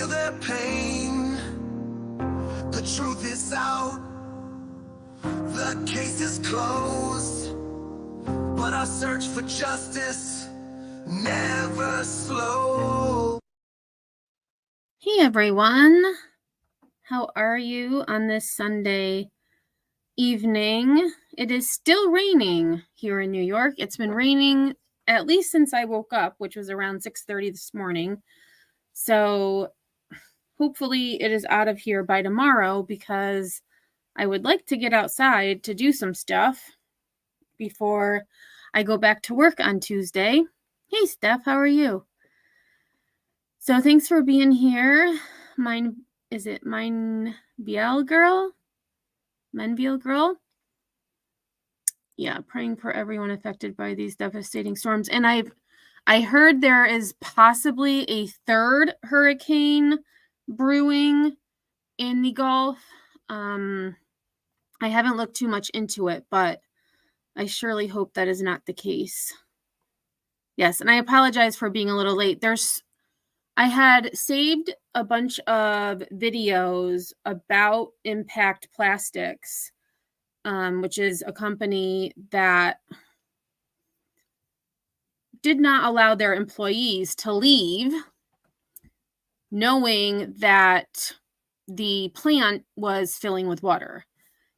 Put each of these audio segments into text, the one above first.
feel their pain. The truth is out, the case is closed, but our search for justice never slows. Hey everyone, how are you on this Sunday evening? It is still raining here in New York. It's been raining at least since I woke up, which was around 6:30 this morning. So hopefully it is out of here by tomorrow, because I would like to get outside to do some stuff before I go back to work on Tuesday. Hey Steph, how are you? So thanks for being here. Is it Biel girl? Menviel girl? Yeah, praying for everyone affected by these devastating storms. And I heard there is possibly a third hurricane brewing in the Gulf. I haven't looked too much into it, but I surely hope that is not the case. Yes, and I apologize for being a little late. I had saved a bunch of videos about Impact Plastics, which is a company that did not allow their employees to leave, knowing that the plant was filling with water.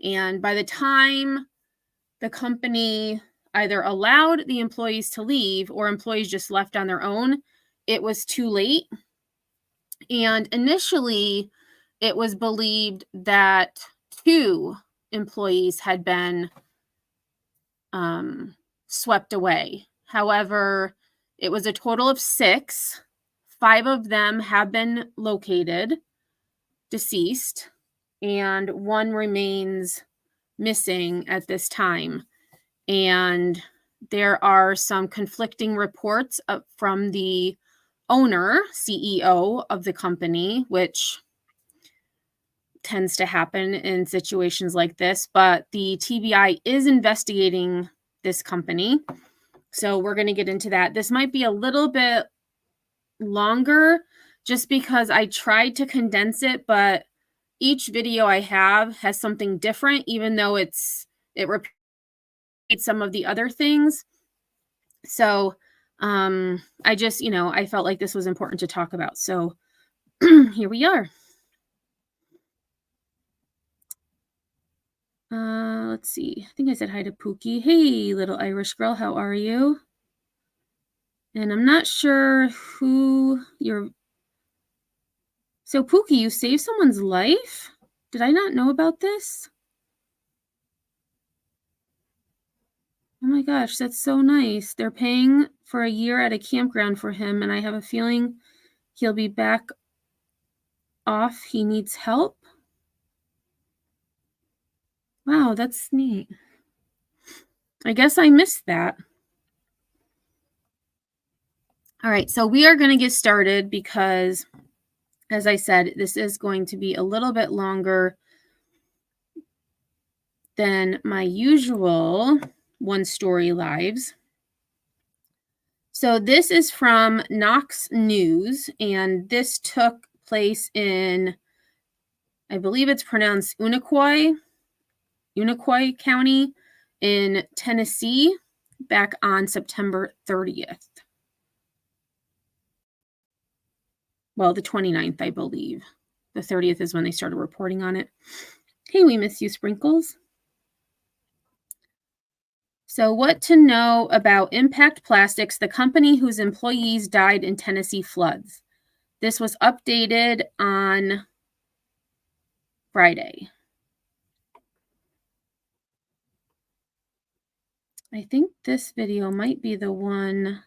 And by the time the company either allowed the employees to leave or employees just left on their own, it was too late. And initially, it was believed that 2 employees had been swept away. However, it was a total of 6. 5 of them have been located, deceased, and 1 remains missing at this time. And there are some conflicting reports from the owner, CEO of the company, which tends to happen in situations like this, but the TBI is investigating this company. So we're going to get into that. This might be a little bit longer just because I tried to condense it, but each video I have has something different, even though it repeats some of the other things. So I just, I felt like this was important to talk about. So here we are. Let's see. I think I said hi to Pookie. Hey, little Irish girl, how are you? And I'm not sure who you're. So Pookie, you saved someone's life? Did I not know about this? Oh my gosh, that's so nice. They're paying for a year at a campground for him, and I have a feeling he'll be back off. He needs help. Wow, that's neat. I guess I missed that. All right, so we are going to get started because, as I said, this is going to be a little bit longer than my usual one-story lives. So this is from Knox News, and this took place in, I believe it's pronounced Unicoi County in Tennessee back on September 30th. Well, the 29th, I believe. The 30th is when they started reporting on it. Hey, we miss you, Sprinkles. So what to know about Impact Plastics, the company whose employees died in Tennessee floods. This was updated on Friday. I think this video might be the one.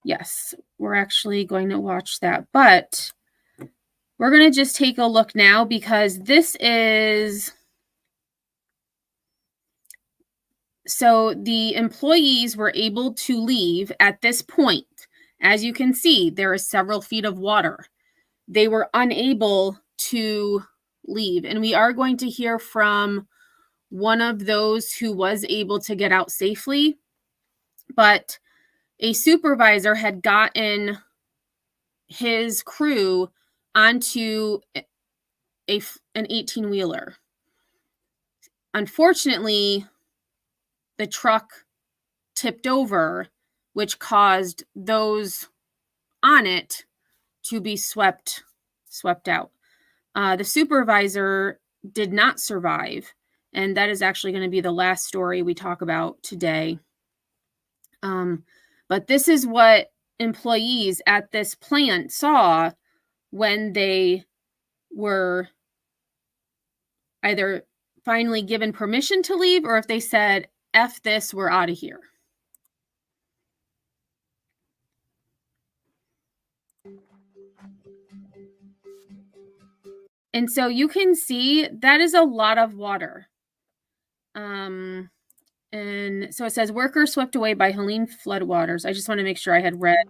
Yes, we're actually going to watch that, but we're going to just take a look now because this is... So the employees were able to leave at this point. As you can see, there is several feet of water. They were unable to leave. And we are going to hear from one of those who was able to get out safely. But a supervisor had gotten his crew onto an 18-wheeler. Unfortunately, the truck tipped over, which caused those on it to be swept out. The supervisor did not survive, and that is actually going to be the last story we talk about today. But this is what employees at this plant saw when they were either finally given permission to leave, or if they said, F this, we're out of here. And so you can see that is a lot of water. And so it says, workers swept away by Helene floodwaters. I just want to make sure I had read.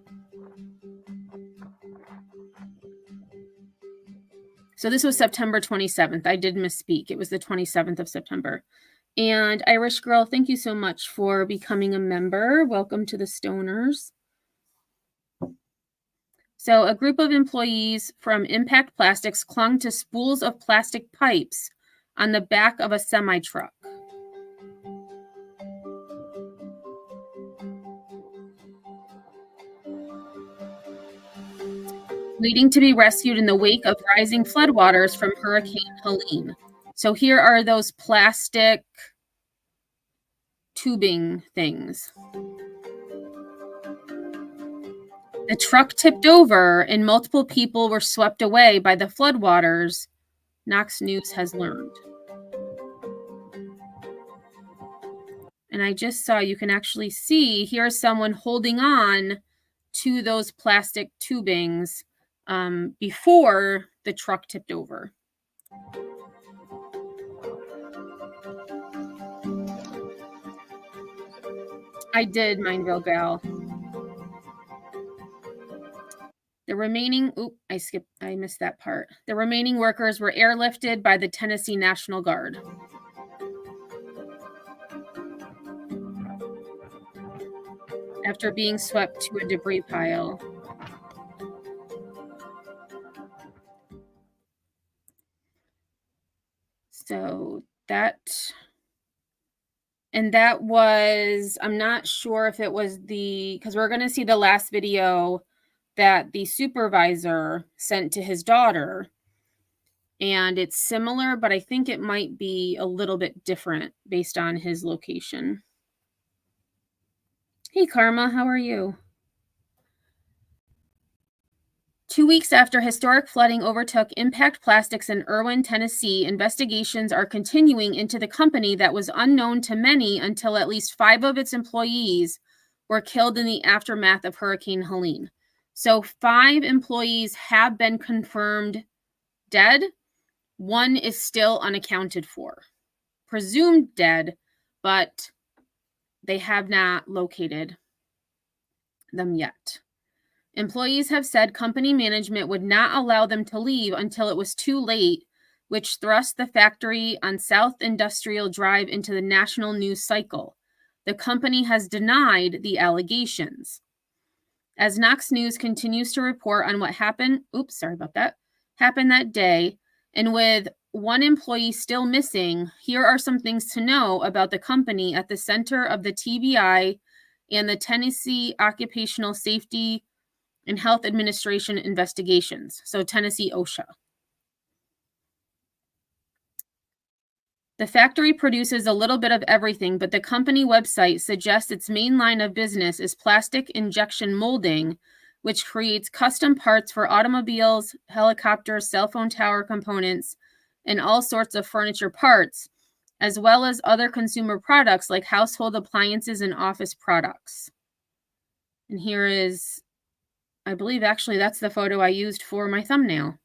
So this was September 27th. I did misspeak. It was the 27th of September. And Irish Girl, thank you so much for becoming a member. Welcome to the Stoners. So a group of employees from Impact Plastics clung to spools of plastic pipes on the back of a semi-truck. Waiting to be rescued in the wake of rising floodwaters from Hurricane Helene. So here are those plastic tubing things. The truck tipped over and multiple people were swept away by the floodwaters, Knox News has learned. And I just saw, you can actually see, here's someone holding on to those plastic tubings before the truck tipped over. I did, Mineville Gal. The remaining, I missed that part. The remaining workers were airlifted by the Tennessee National Guard. After being swept to a debris pile. So that was, I'm not sure if it was because we're going to see the last video that the supervisor sent to his daughter. And it's similar, but I think it might be a little bit different based on his location. Hey, Karma, how are you? 2 weeks after historic flooding overtook Impact Plastics in Irwin, Tennessee, investigations are continuing into the company that was unknown to many until at least 5 of its employees were killed in the aftermath of Hurricane Helene. So 5 employees have been confirmed dead. 1 is still unaccounted for, presumed dead, but they have not located them yet. Employees have said company management would not allow them to leave until it was too late, which thrust the factory on South Industrial Drive into the national news cycle. The company has denied the allegations. As Knox News continues to report on what happened, happened that day, and with 1 employee still missing, here are some things to know about the company at the center of the TBI and the Tennessee Occupational Safety and Health Administration investigations, so Tennessee OSHA. The factory produces a little bit of everything, but the company website suggests its main line of business is plastic injection molding, which creates custom parts for automobiles, helicopters, cell phone tower components, and all sorts of furniture parts, as well as other consumer products like household appliances and office products. And here is, I believe actually that's the photo I used for my thumbnail.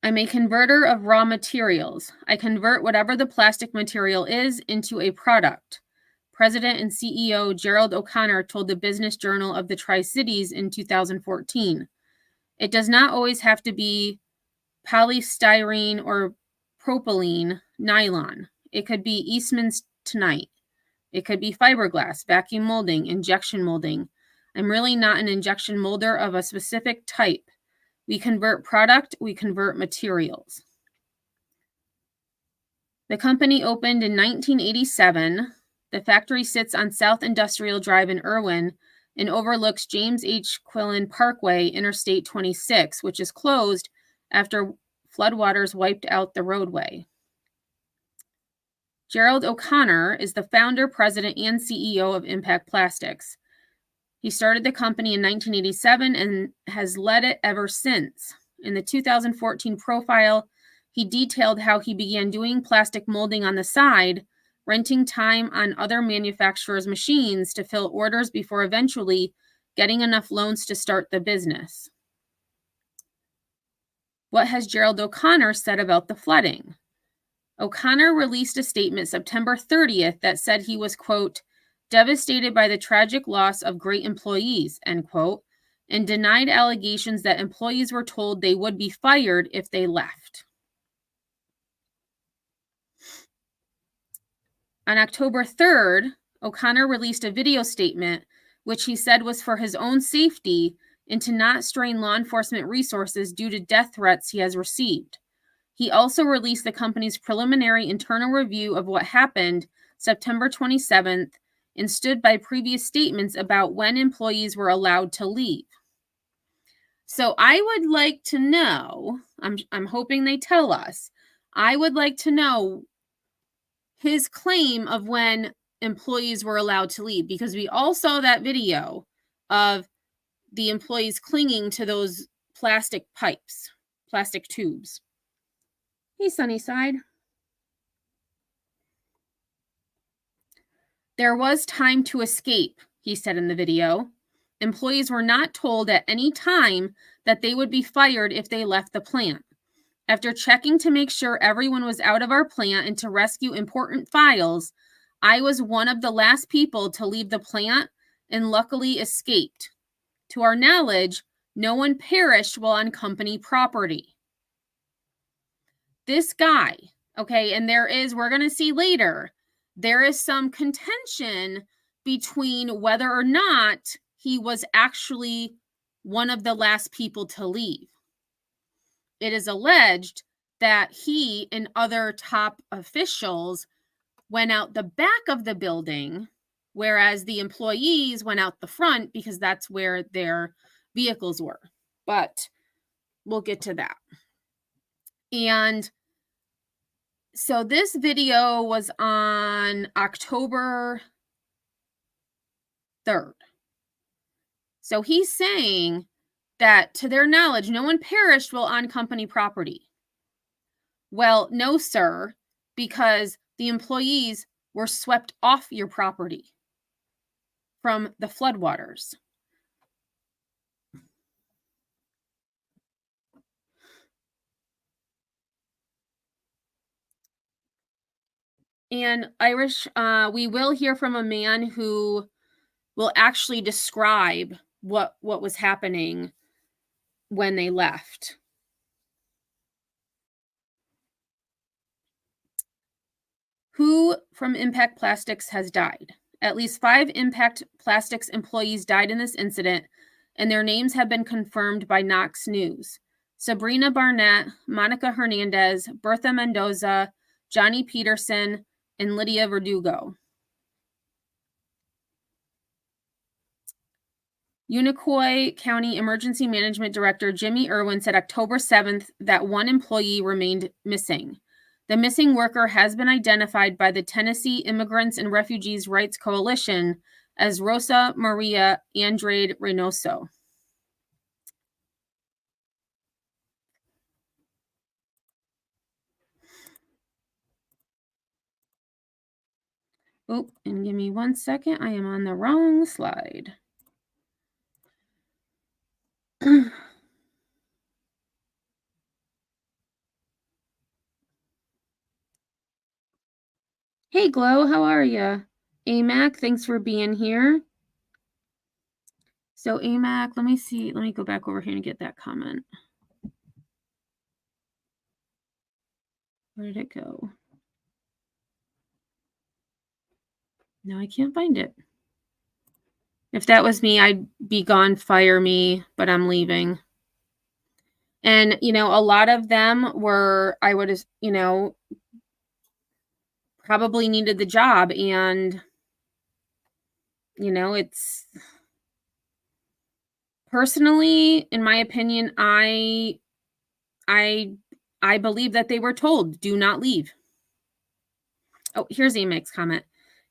I'm a converter of raw materials. I convert whatever the plastic material is into a product. President and CEO Gerald O'Connor told the Business Journal of the Tri-Cities in 2014. It does not always have to be polystyrene or propylene nylon. It could be Eastman's Tonight. It could be fiberglass, vacuum molding, injection molding. I'm really not an injection molder of a specific type. We convert product, we convert materials. The company opened in 1987. The factory sits on South Industrial Drive in Irwin and overlooks James H. Quillen Parkway, Interstate 26, which is closed after floodwaters wiped out the roadway. Gerald O'Connor is the founder, president, and CEO of Impact Plastics. He started the company in 1987 and has led it ever since. In the 2014 profile, he detailed how he began doing plastic molding on the side, renting time on other manufacturers' machines to fill orders before eventually getting enough loans to start the business. What has Gerald O'Connor said about the flooding? O'Connor released a statement September 30th that said he was, quote, devastated by the tragic loss of great employees, end quote, and denied allegations that employees were told they would be fired if they left. On October 3rd, O'Connor released a video statement, which he said was for his own safety and to not strain law enforcement resources due to death threats he has received. He also released the company's preliminary internal review of what happened September 27th and stood by previous statements about when employees were allowed to leave. So I would like to know, I'm hoping they tell us, I would like to know his claim of when employees were allowed to leave, because we all saw that video of the employees clinging to those plastic pipes, plastic tubes. Hey, Sunnyside. There was time to escape, he said in the video. Employees were not told at any time that they would be fired if they left the plant. After checking to make sure everyone was out of our plant and to rescue important files, I was one of the last people to leave the plant and luckily escaped. To our knowledge, no one perished while on company property. This guy, okay, and we're going to see later, there is some contention between whether or not he was actually one of the last people to leave. It is alleged that he and other top officials went out the back of the building, whereas the employees went out the front because that's where their vehicles were. But we'll get to that. And so this video was on October 3rd. So he's saying that, to their knowledge, no one perished while on company property. Well, no, sir, because the employees were swept off your property from the floodwaters. And Irish, we will hear from a man who will actually describe what was happening when they left. Who from Impact Plastics has died? At least 5 Impact Plastics employees died in this incident, and their names have been confirmed by Knox News. Sabrina Barnett, Monica Hernandez, Bertha Mendoza, Johnny Peterson, and Lydia Verdugo. Unicoi County Emergency Management Director Jimmy Irwin said October 7th that one employee remained missing. The missing worker has been identified by the Tennessee Immigrants and Refugees Rights Coalition as Rosa Maria Andrade Reynoso. Oh, and give me 1 second. I am on the wrong slide. Hey, Glow, how are you? AMAC, thanks for being here. So AMAC, let me see. Let me go back over here and get that comment. Where did it go? No, I can't find it. If that was me, I'd be gone, fire me, but I'm leaving. And, you know, a lot of them were, I would, you know, probably needed the job. And, you know, it's personally, in my opinion, I believe that they were told, do not leave. Oh, here's Amy's comment.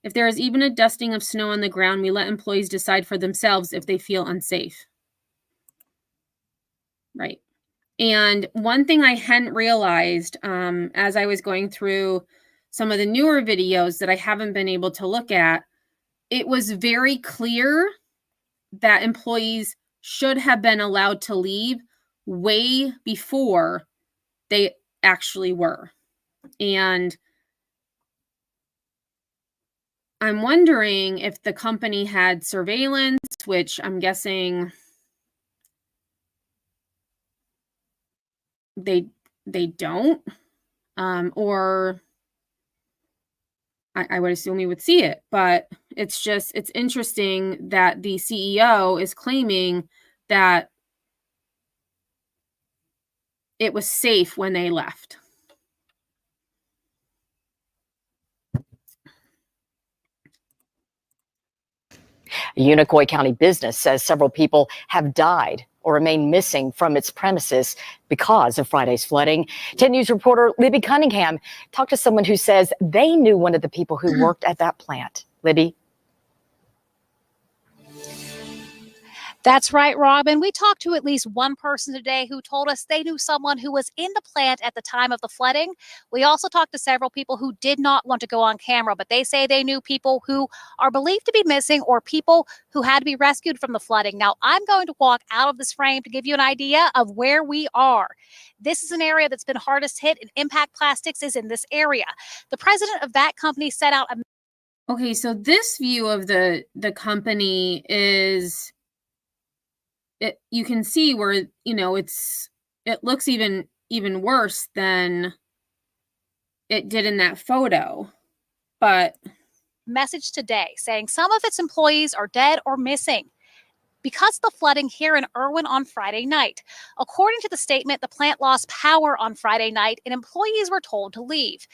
If there is even a dusting of snow on the ground, we let employees decide for themselves if they feel unsafe. Right. And one thing I hadn't realized as I was going through some of the newer videos that I haven't been able to look at, it was very clear that employees should have been allowed to leave way before they actually were. And I'm wondering if the company had surveillance, which I'm guessing they don't, or I would assume we would see it. But it's interesting that the CEO is claiming that it was safe when they left. A Unicoi County business says several people have died or remain missing from its premises because of Friday's flooding. 10 News reporter Libby Cunningham talked to someone who says they knew one of the people who worked at that plant. Libby. That's right, Robin. We talked to at least one person today who told us they knew someone who was in the plant at the time of the flooding. We also talked to several people who did not want to go on camera, but they say they knew people who are believed to be missing or people who had to be rescued from the flooding. Now, I'm going to walk out of this frame to give you an idea of where we are. This is an area that's been hardest hit, and Impact Plastics is in this area. The president of that company set out a... Okay, so this view of the company is... you can see where, you know, it looks even worse than it did in that photo. But message today saying some of its employees are dead or missing because of the flooding here in Irwin on Friday night. According to the statement, the plant lost power on Friday night and employees were told to leave.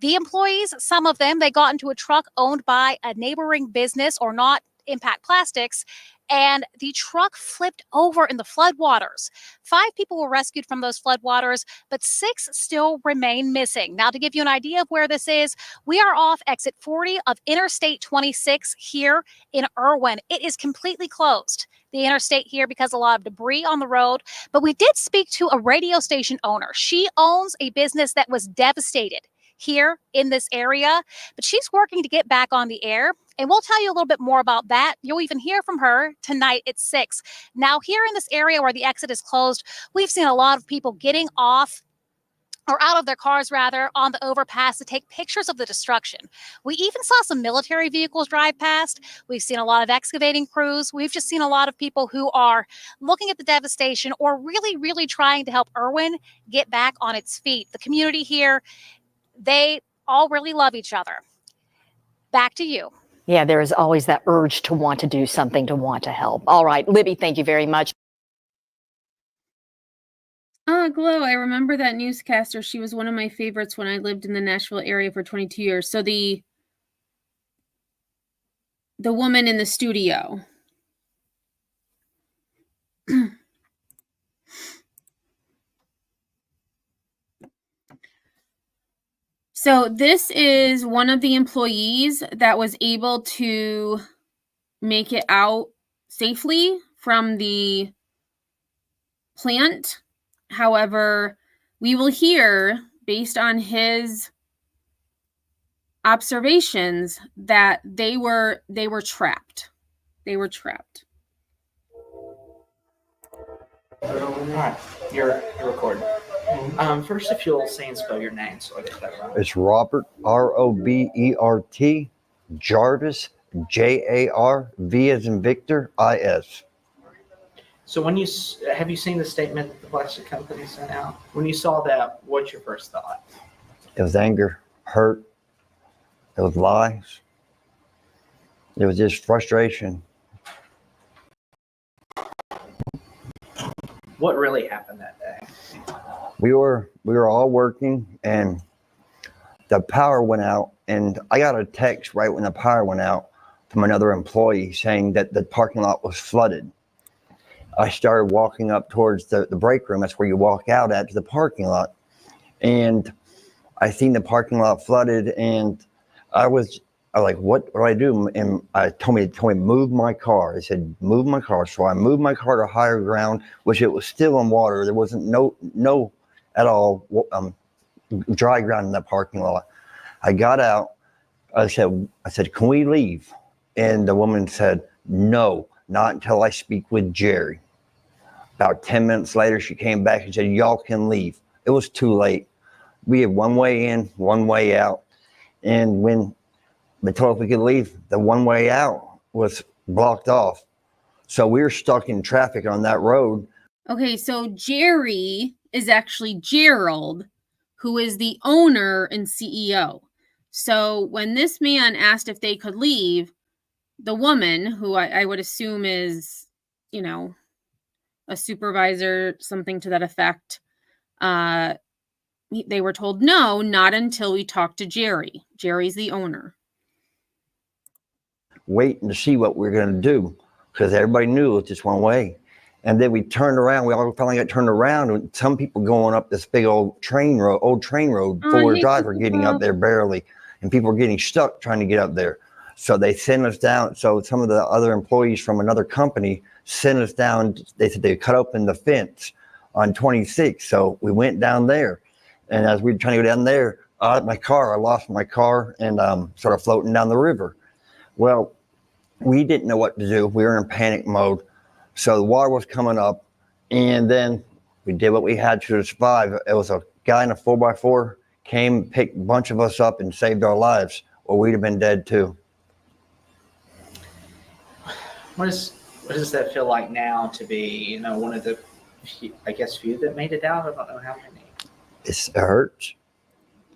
The employees, some of them, they got into a truck owned by a neighboring business, or not Impact Plastics, and the truck flipped over in the floodwaters. 5 people were rescued from those floodwaters, but 6 still remain missing. Now, to give you an idea of where this is, we are off exit 40 of Interstate 26 here in Irwin. It is completely closed, the interstate here, because a lot of debris on the road. But we did speak to a radio station owner. She owns a business that was devastated here in this area, but she's working to get back on the air. And we'll tell you a little bit more about that. You'll even hear from her tonight at 6. Now, here in this area where the exit is closed, we've seen a lot of people getting off, or out of their cars rather, on the overpass to take pictures of the destruction. We even saw some military vehicles drive past. We've seen a lot of excavating crews. We've just seen a lot of people who are looking at the devastation or really, really trying to help Irwin get back on its feet. The community here, they all really love each other. Back to you. Yeah, there is always that urge to want to do something, to want to help. All right, Libby, thank you very much. Glow, I remember that newscaster. She was one of my favorites when I lived in the Nashville area for 22 years. So the woman in the studio. So this is one of the employees that was able to make it out safely from the plant. However, we will hear, based on his observations, that they were trapped. They were trapped. All right, you're recording. First, if you'll say and spell your name so I get that right. It's Robert, R-O-B-E-R-T, Jarvis, J-A-R-V as in Victor, I-S. So when have you seen the statement that the plastic company sent out? When you saw that, what's your first thought? It was anger, hurt, it was lies. It was just frustration. What really happened that day? We were all working, and the power went out, and I got a text right when the power went out from another employee saying that the parking lot was flooded. I started walking up towards the break room. That's where you walk out at, to the parking lot. And I seen the parking lot flooded, and I was like, what do I do? And I told me move my car. They said, move my car. So I moved my car to higher ground, which it was still in water. There wasn't no at all dry ground in that parking lot. I got out. I said, can we leave? And the woman said, no, not until I speak with Jerry. About 10 minutes later, she came back and said, y'all can leave. It was too late. We had one way in, one way out. And when they told us we could leave, the one way out was blocked off. So we were stuck in traffic on that road. Okay, so Jerry is actually Gerald, who is the owner and CEO. So when this man asked if they could leave, the woman, who I would assume is, you know, a supervisor, something to that effect, they were told, no, not until we talk to Jerry. Jerry's the owner. Waiting to see what we were going to do, because everybody knew it was just one way. And then we turned around. We all finally got turned around, and some people going up this big old train road, four-wheel drive, were getting up there barely, and people were getting stuck trying to get up there. So they sent us down. So some of the other employees from another company sent us down. They said they cut open the fence on 26. So we went down there, and as we were trying to go down there, I lost my car and started floating down the river. Well, we didn't know what to do. We were in panic mode. So the water was coming up, and then we did what we had to survive. It was a guy in a 4x4 came, picked a bunch of us up and saved our lives, or we'd have been dead too. What does that feel like now to be, one of the, few that made it out? I don't know how many. It hurts.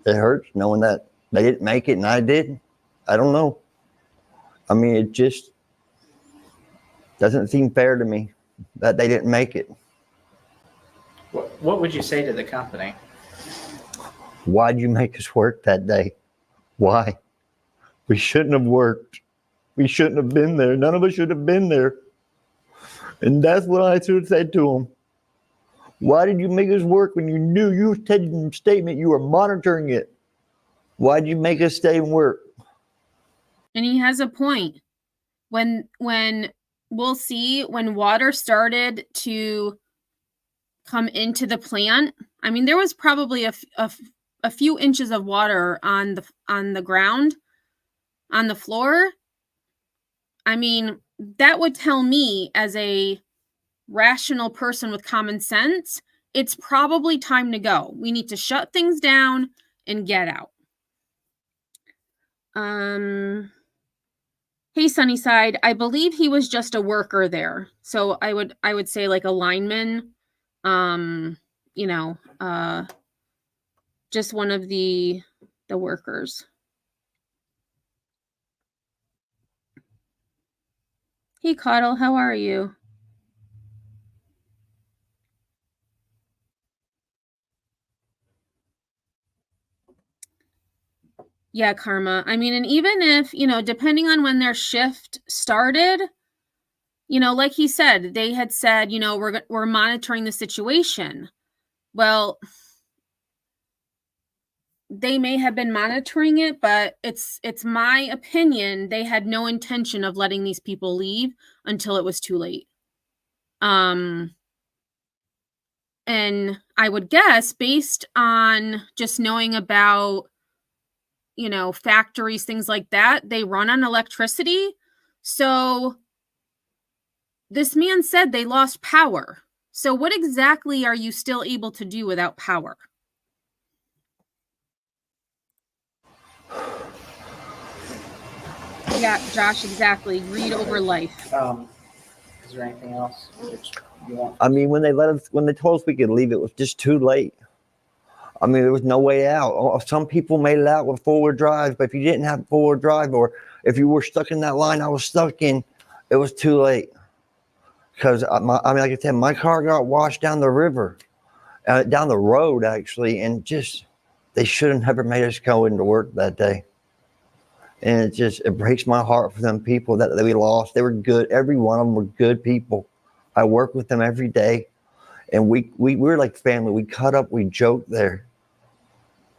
It hurts knowing that they didn't make it and I did. I don't know. I mean, it just doesn't seem fair to me that they didn't make it. What would you say to the company? Why'd you make us work that day? Why? We shouldn't have worked. We shouldn't have been there. None of us should have been there. And that's what I should have said to them. Why did you make us work when you knew you said in your statement you were monitoring it? Why did you make us stay and work? And he has a point. When we'll see, when water started to come into the plant, I mean, there was probably a few inches of water on the ground, on the floor. I mean, that would tell me, as a rational person with common sense, it's probably time to go. We need to shut things down and get out. Hey, Sunnyside, I believe he was just a worker there. So I would say like a lineman, just one of the workers. Hey, Coddle, how are you? Yeah, Karma. I mean, and even if, depending on when their shift started, like he said, they had said, we're monitoring the situation. Well, they may have been monitoring it, but it's my opinion they had no intention of letting these people leave until it was too late. And I would guess, based on just knowing about, factories, things like that, they run on electricity. So this man said they lost power. So what exactly are you still able to do without power? Yeah, Josh, exactly. Read over life. Is there anything else that you want? I mean, when they told us we could leave, it was just too late. I mean, there was no way out. Some people made it out with 4-wheel drive, but if you didn't have 4-wheel drive, or if you were stuck in that line I was stuck in, it was too late. Because, like I said, my car got washed down the river, down the road, actually, and just, they shouldn't have ever made us go into work that day. And it breaks my heart for them people that we lost. They were good. Every one of them were good people. I work with them every day. And we were like family. We cut up, we joked there.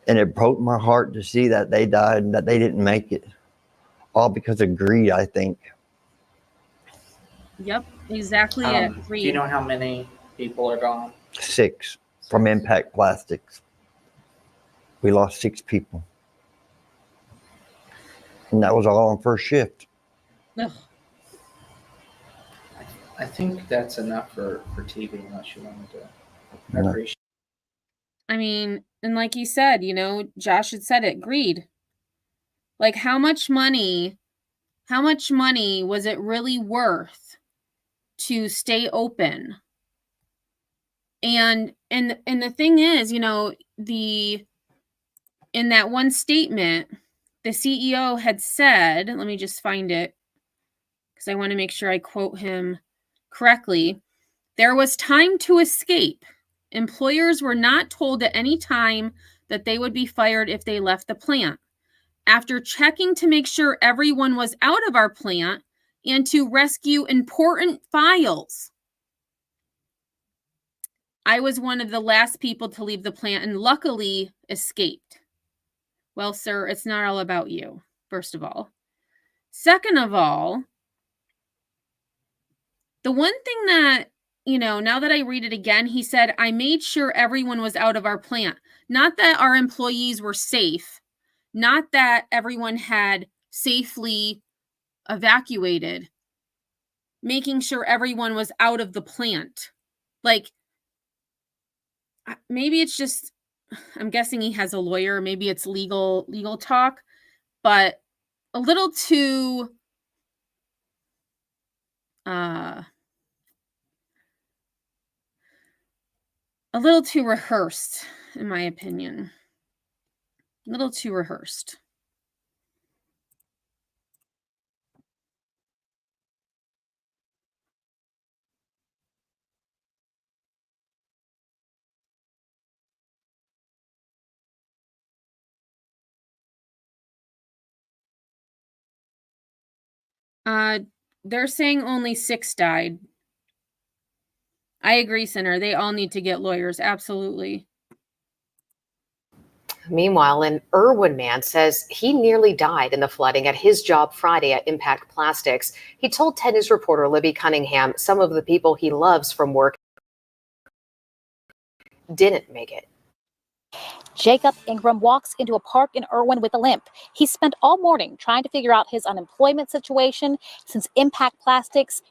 And it broke my heart to see that they died and that they didn't make it. All because of greed, I think. Yep, exactly it. Do you know how many people are gone? 6 from impact plastics. We lost 6 people. And that was all on first shift. Ugh. I think that's enough for TV unless you wanted to. I No. appreciate I mean, and like you said, you know, Josh had said it, greed. Like how much money was it really worth to stay open? And the thing is, you know, in that one statement, the CEO had said, let me just find it because I want to make sure I quote him correctly. There was time to escape. Employers were not told at any time that they would be fired if they left the plant. After checking to make sure everyone was out of our plant and to rescue important files, I was one of the last people to leave the plant and luckily escaped. Well, sir, it's not all about you, first of all. Second of all, the one thing that, you know, now that I read it again, he said, I made sure everyone was out of our plant. Not that our employees were safe, not that everyone had safely evacuated, making sure everyone was out of the plant. Like, maybe it's just, I'm guessing he has a lawyer, maybe it's legal talk, but a little too rehearsed, in my opinion. A little too rehearsed. They're saying only 6 died. I agree, Sinner. They all need to get lawyers. Absolutely. Meanwhile, an Irwin man says he nearly died in the flooding at his job Friday at Impact Plastics. He told 10 News reporter Libby Cunningham some of the people he loves from work didn't make it. Jacob Ingram walks into a park in Irwin with a limp. He spent all morning trying to figure out his unemployment situation since Impact Plastics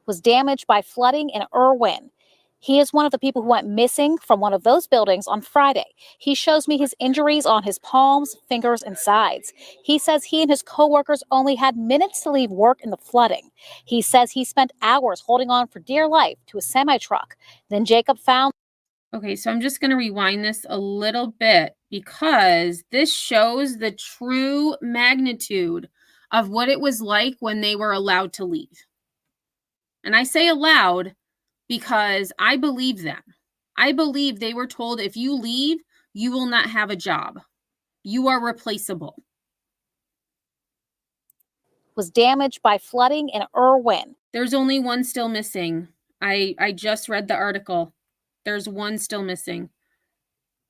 was damaged by flooding in Irwin. He is one of the people who went missing from one of those buildings on Friday. He shows me his injuries on his palms, fingers, and sides. He says he and his coworkers only had minutes to leave work in the flooding. He says he spent hours holding on for dear life to a semi-truck. Then Jacob found... Okay, so I'm just going to rewind this a little bit because this shows the true magnitude of what it was like when they were allowed to leave. And I say allowed because I believe them. I believe they were told if you leave, you will not have a job. You are replaceable. Was damaged by flooding in Irwin. There's only one still missing. I just read the article. There's one still missing.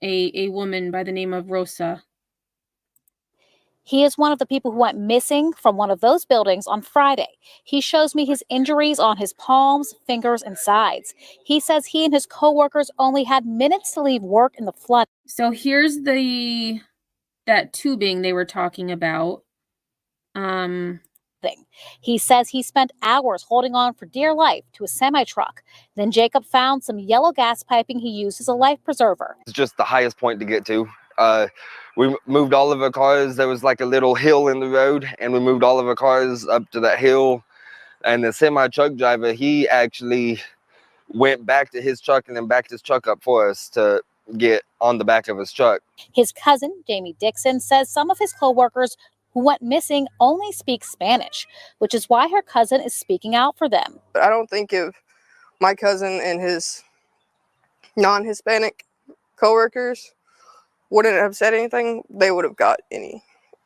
A woman by the name of Rosa. He is one of the people who went missing from one of those buildings on Friday. He shows me his injuries on his palms, fingers, and sides. He says he and his coworkers only had minutes to leave work in the flood. So here's that tubing they were talking about. He says he spent hours holding on for dear life to a semi-truck. Then Jacob found some yellow gas piping he used as a life preserver. It's just the highest point to get to. We moved all of our cars. There was like a little hill in the road, and we moved all of our cars up to that hill. And the semi-truck driver, he actually went back to his truck and then backed his truck up for us to get on the back of his truck. His cousin, Jamie Dixon, says some of his coworkers who went missing only speak Spanish, which is why her cousin is speaking out for them. I don't think if my cousin and his non-Hispanic coworkers wouldn't have said anything, they would have got any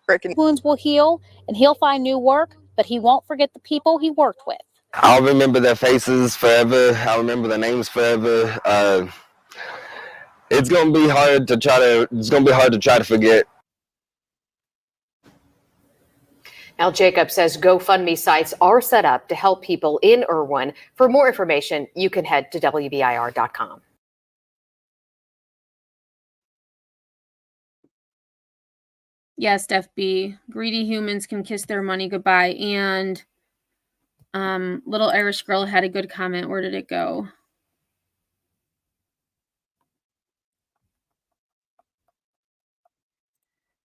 recognition. Wounds will heal and he'll find new work, but he won't forget the people he worked with. I'll remember their faces forever. I'll remember their names forever. It's gonna be hard to try to forget. Now, Jacob says GoFundMe sites are set up to help people in Irwin. For more information, you can head to WBIR.com. Yes, FB. Greedy humans can kiss their money goodbye. And Little Irish Girl had a good comment. Where did it go?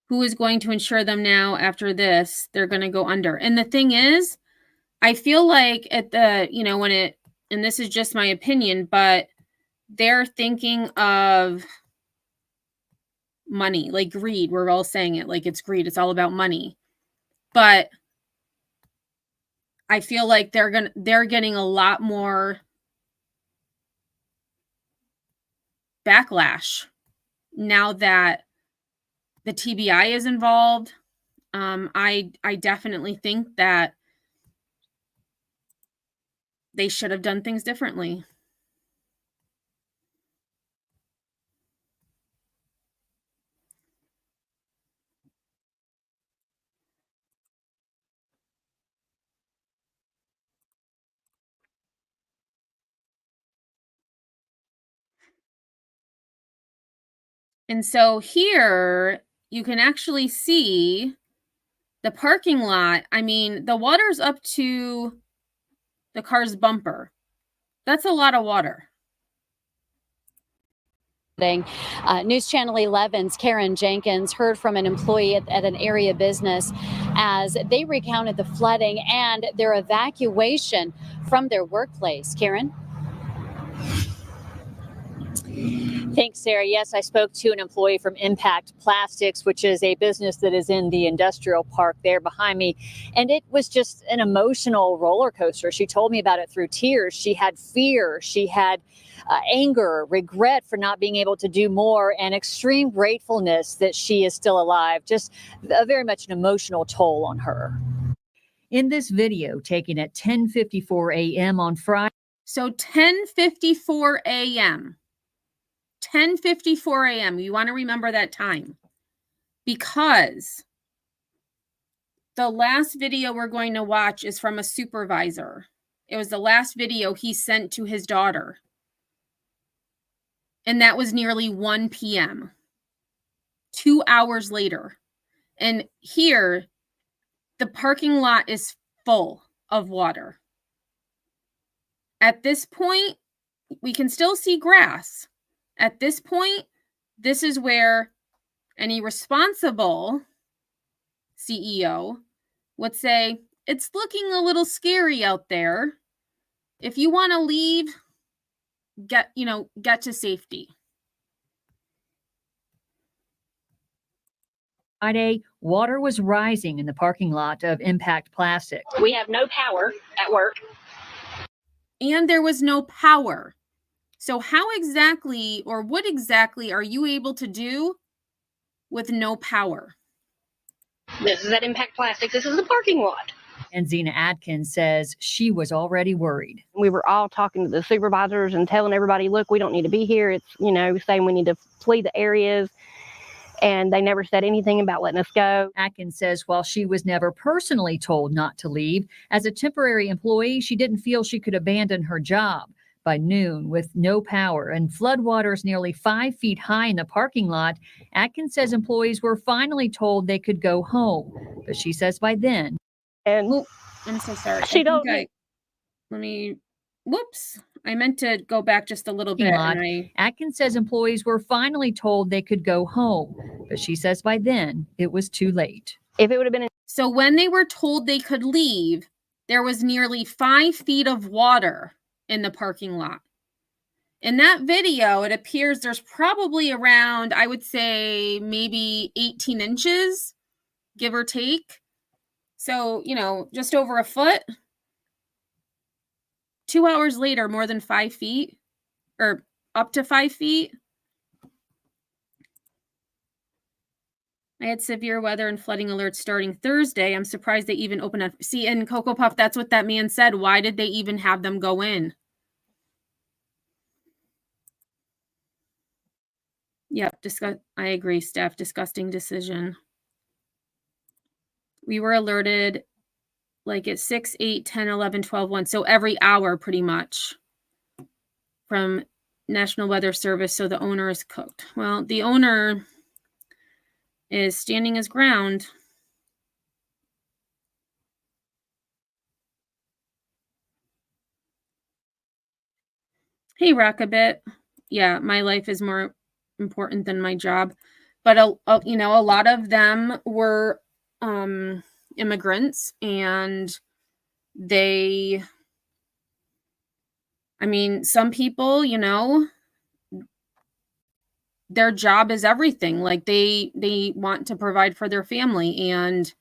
Who is going to insure them now after this? They're going to go under. And the thing is, I feel like at the, and this is just my opinion, but they're thinking of money, like greed. We're all saying it like it's greed. It's all about money. But I feel like they're getting a lot more backlash now that the TBI is involved. I definitely think that they should have done things differently. And so here you can actually see the parking lot. I mean, the water's up to the car's bumper. That's a lot of water. News Channel 11's Karen Jenkins heard from an employee at an area business as they recounted the flooding and their evacuation from their workplace. Karen? Thanks, Sarah. Yes, I spoke to an employee from Impact Plastics, which is a business that is in the industrial park there behind me. And it was just an emotional roller coaster. She told me about it through tears. She had fear. She had anger, regret for not being able to do more, and extreme gratefulness that she is still alive. Just very much an emotional toll on her. In this video taken at 10:54 a.m. on Friday. So 10:54 a.m. 10:54 a.m. You want to remember that time, because the last video we're going to watch is from a supervisor. It was the last video he sent to his daughter. And that was nearly 1 p.m., 2 hours later. And here, the parking lot is full of water. At this point, we can still see grass. At this point, this is where any responsible CEO would say, it's looking a little scary out there. If you want to leave, get to safety. Friday, water was rising in the parking lot of Impact Plastics. We have no power at work. And there was no power. So how exactly, or what exactly are you able to do with no power? This is at Impact Plastics. This is the parking lot. And Zena Atkins says she was already worried. We were all talking to the supervisors and telling everybody, look, we don't need to be here. It's, saying we need to flee the areas. And they never said anything about letting us go. Atkins says while she was never personally told not to leave, as a temporary employee, she didn't feel she could abandon her job. By noon, with no power and floodwaters nearly 5 feet high in the parking lot, Atkins says employees were finally told they could go home. But she says by then. And I'm so sorry. Whoops. I meant to go back just a little bit. Atkins says employees were finally told they could go home. But she says by then it was too late. If it would have been. So when they were told they could leave, there was nearly 5 feet of water in the parking lot. In that video, it appears there's probably around, I would say, maybe 18 inches give or take. So, just over a foot. 2 hours later, more than 5 feet, or up to 5 feet. I had severe weather and flooding alerts starting Thursday. I'm surprised they even opened up. See, in Cocoa Puff, that's what that man said. Why did they even have them go in? Yep, I agree, Steph. Disgusting decision. We were alerted like at 6, 8, 10, 11, 12, 1. So every hour pretty much from National Weather Service. So the owner is cooked. Well, the owner is standing his ground. Hey, Rockabit. Yeah, my life is more important than my job. But, a lot of them were immigrants, and some people, their job is everything. Like they want to provide for their family. And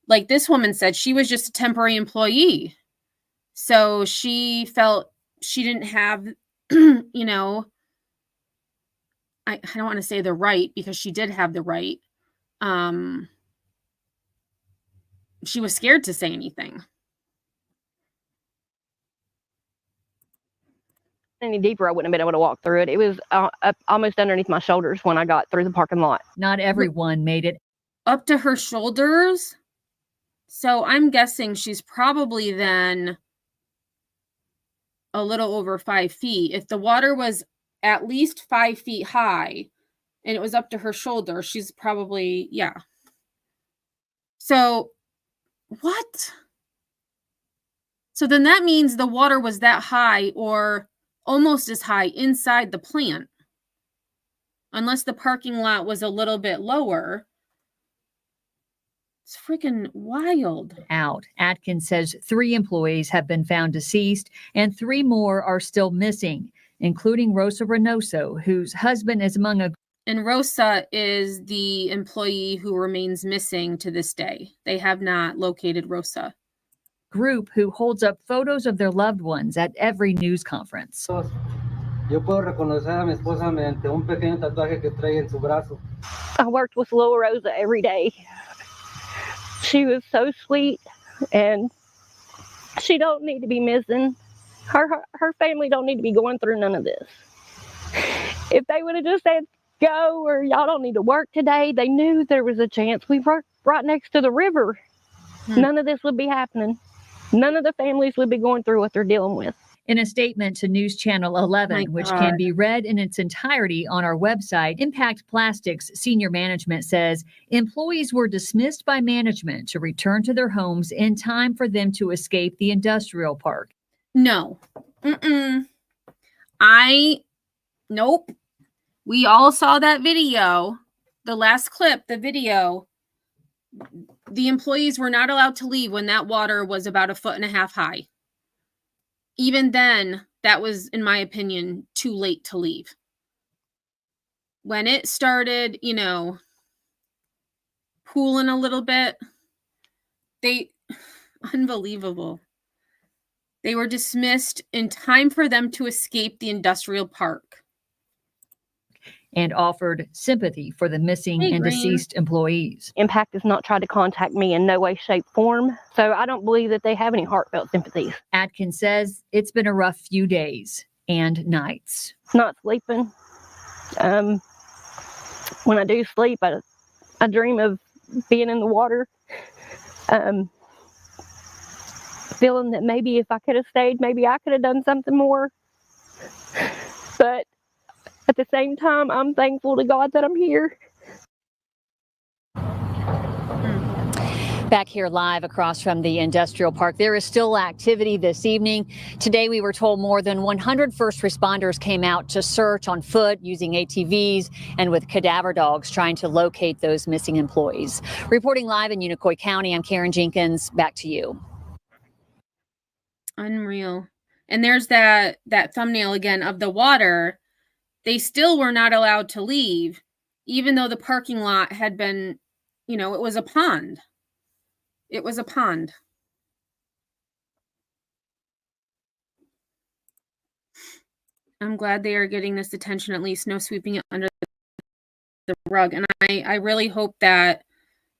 like this woman said, she was just a temporary employee. So she felt she didn't have, I don't want to say the right, because she did have the right. She was scared to say anything. Any deeper, I wouldn't have been able to walk through it. It was up almost underneath my shoulders when I got through the parking lot. Not everyone made it up to her shoulders. So I'm guessing she's probably then a little over 5 feet. If the water was at least 5 feet high and it was up to her shoulder, she's probably, yeah. So what? So then that means the water was that high or almost as high inside the plant. Unless the parking lot was a little bit lower. It's freaking wild. Out. Atkins says 3 employees have been found deceased and 3 more are still missing, including Rosa Reynoso, whose husband is among a... And Rosa is the employee who remains missing to this day. They have not located Rosa. Group who holds up photos of their loved ones at every news conference. Yo puedo reconocer a mi esposa mediante un pequeño tatuaje que trae en su brazo. I worked with little Rosa every day. She was so sweet, and she don't need to be missing. Her family don't need to be going through none of this. If they would have just said, go, or y'all don't need to work today, they knew there was a chance. We worked right next to the river. None of this would be happening. None of the families would be going through what they're dealing with. In a statement to News Channel 11, which can be read in its entirety on our website, Impact Plastics senior management says employees were dismissed by management to return to their homes in time for them to escape the industrial park. No. Nope. We all saw that video. The last clip, the video. The employees were not allowed to leave when that water was about 1.5 feet high. Even then, that was, in my opinion, too late to leave. When it started, pooling a little bit, unbelievable. They were dismissed in time for them to escape the industrial park. And offered sympathy for the missing and deceased employees. Impact has not tried to contact me in no way, shape, form, so I don't believe that they have any heartfelt sympathies. Atkins says it's been a rough few days and nights. Not sleeping. When I do sleep, I dream of being in the water. Feeling that maybe if I could have stayed, maybe I could have done something more. But at the same time, I'm thankful to God that I'm here. Back here live across from the industrial park, there is still activity this evening. Today, we were told more than 100 first responders came out to search on foot using ATVs and with cadaver dogs trying to locate those missing employees. Reporting live in Unicoi County, I'm Karen Jenkins. Back to you. Unreal. And there's that thumbnail again of the water. They still were not allowed to leave, even though the parking lot had been you know, it was a pond. It was a pond. I'm glad they are getting this attention, at least no sweeping it under the rug. And I really hope that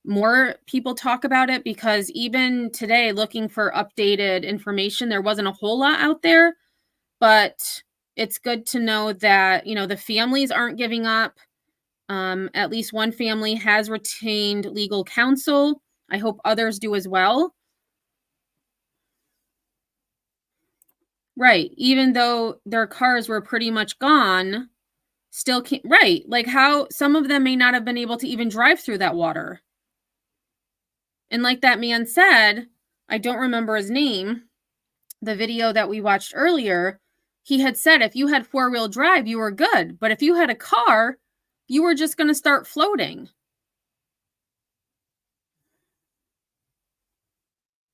more people talk about it, because even today, looking for updated information, there wasn't a whole lot out there, but it's good to know that, you know, the families aren't giving up. At least one family has retained legal counsel. I hope others do as well. Right. Even though their cars were pretty much gone, still can't. Right. Like how some of them may not have been able to even drive through that water. And like that man said, I don't remember his name, the video that we watched earlier, he had said if you had four-wheel drive, you were good. But if you had a car, you were just going to start floating.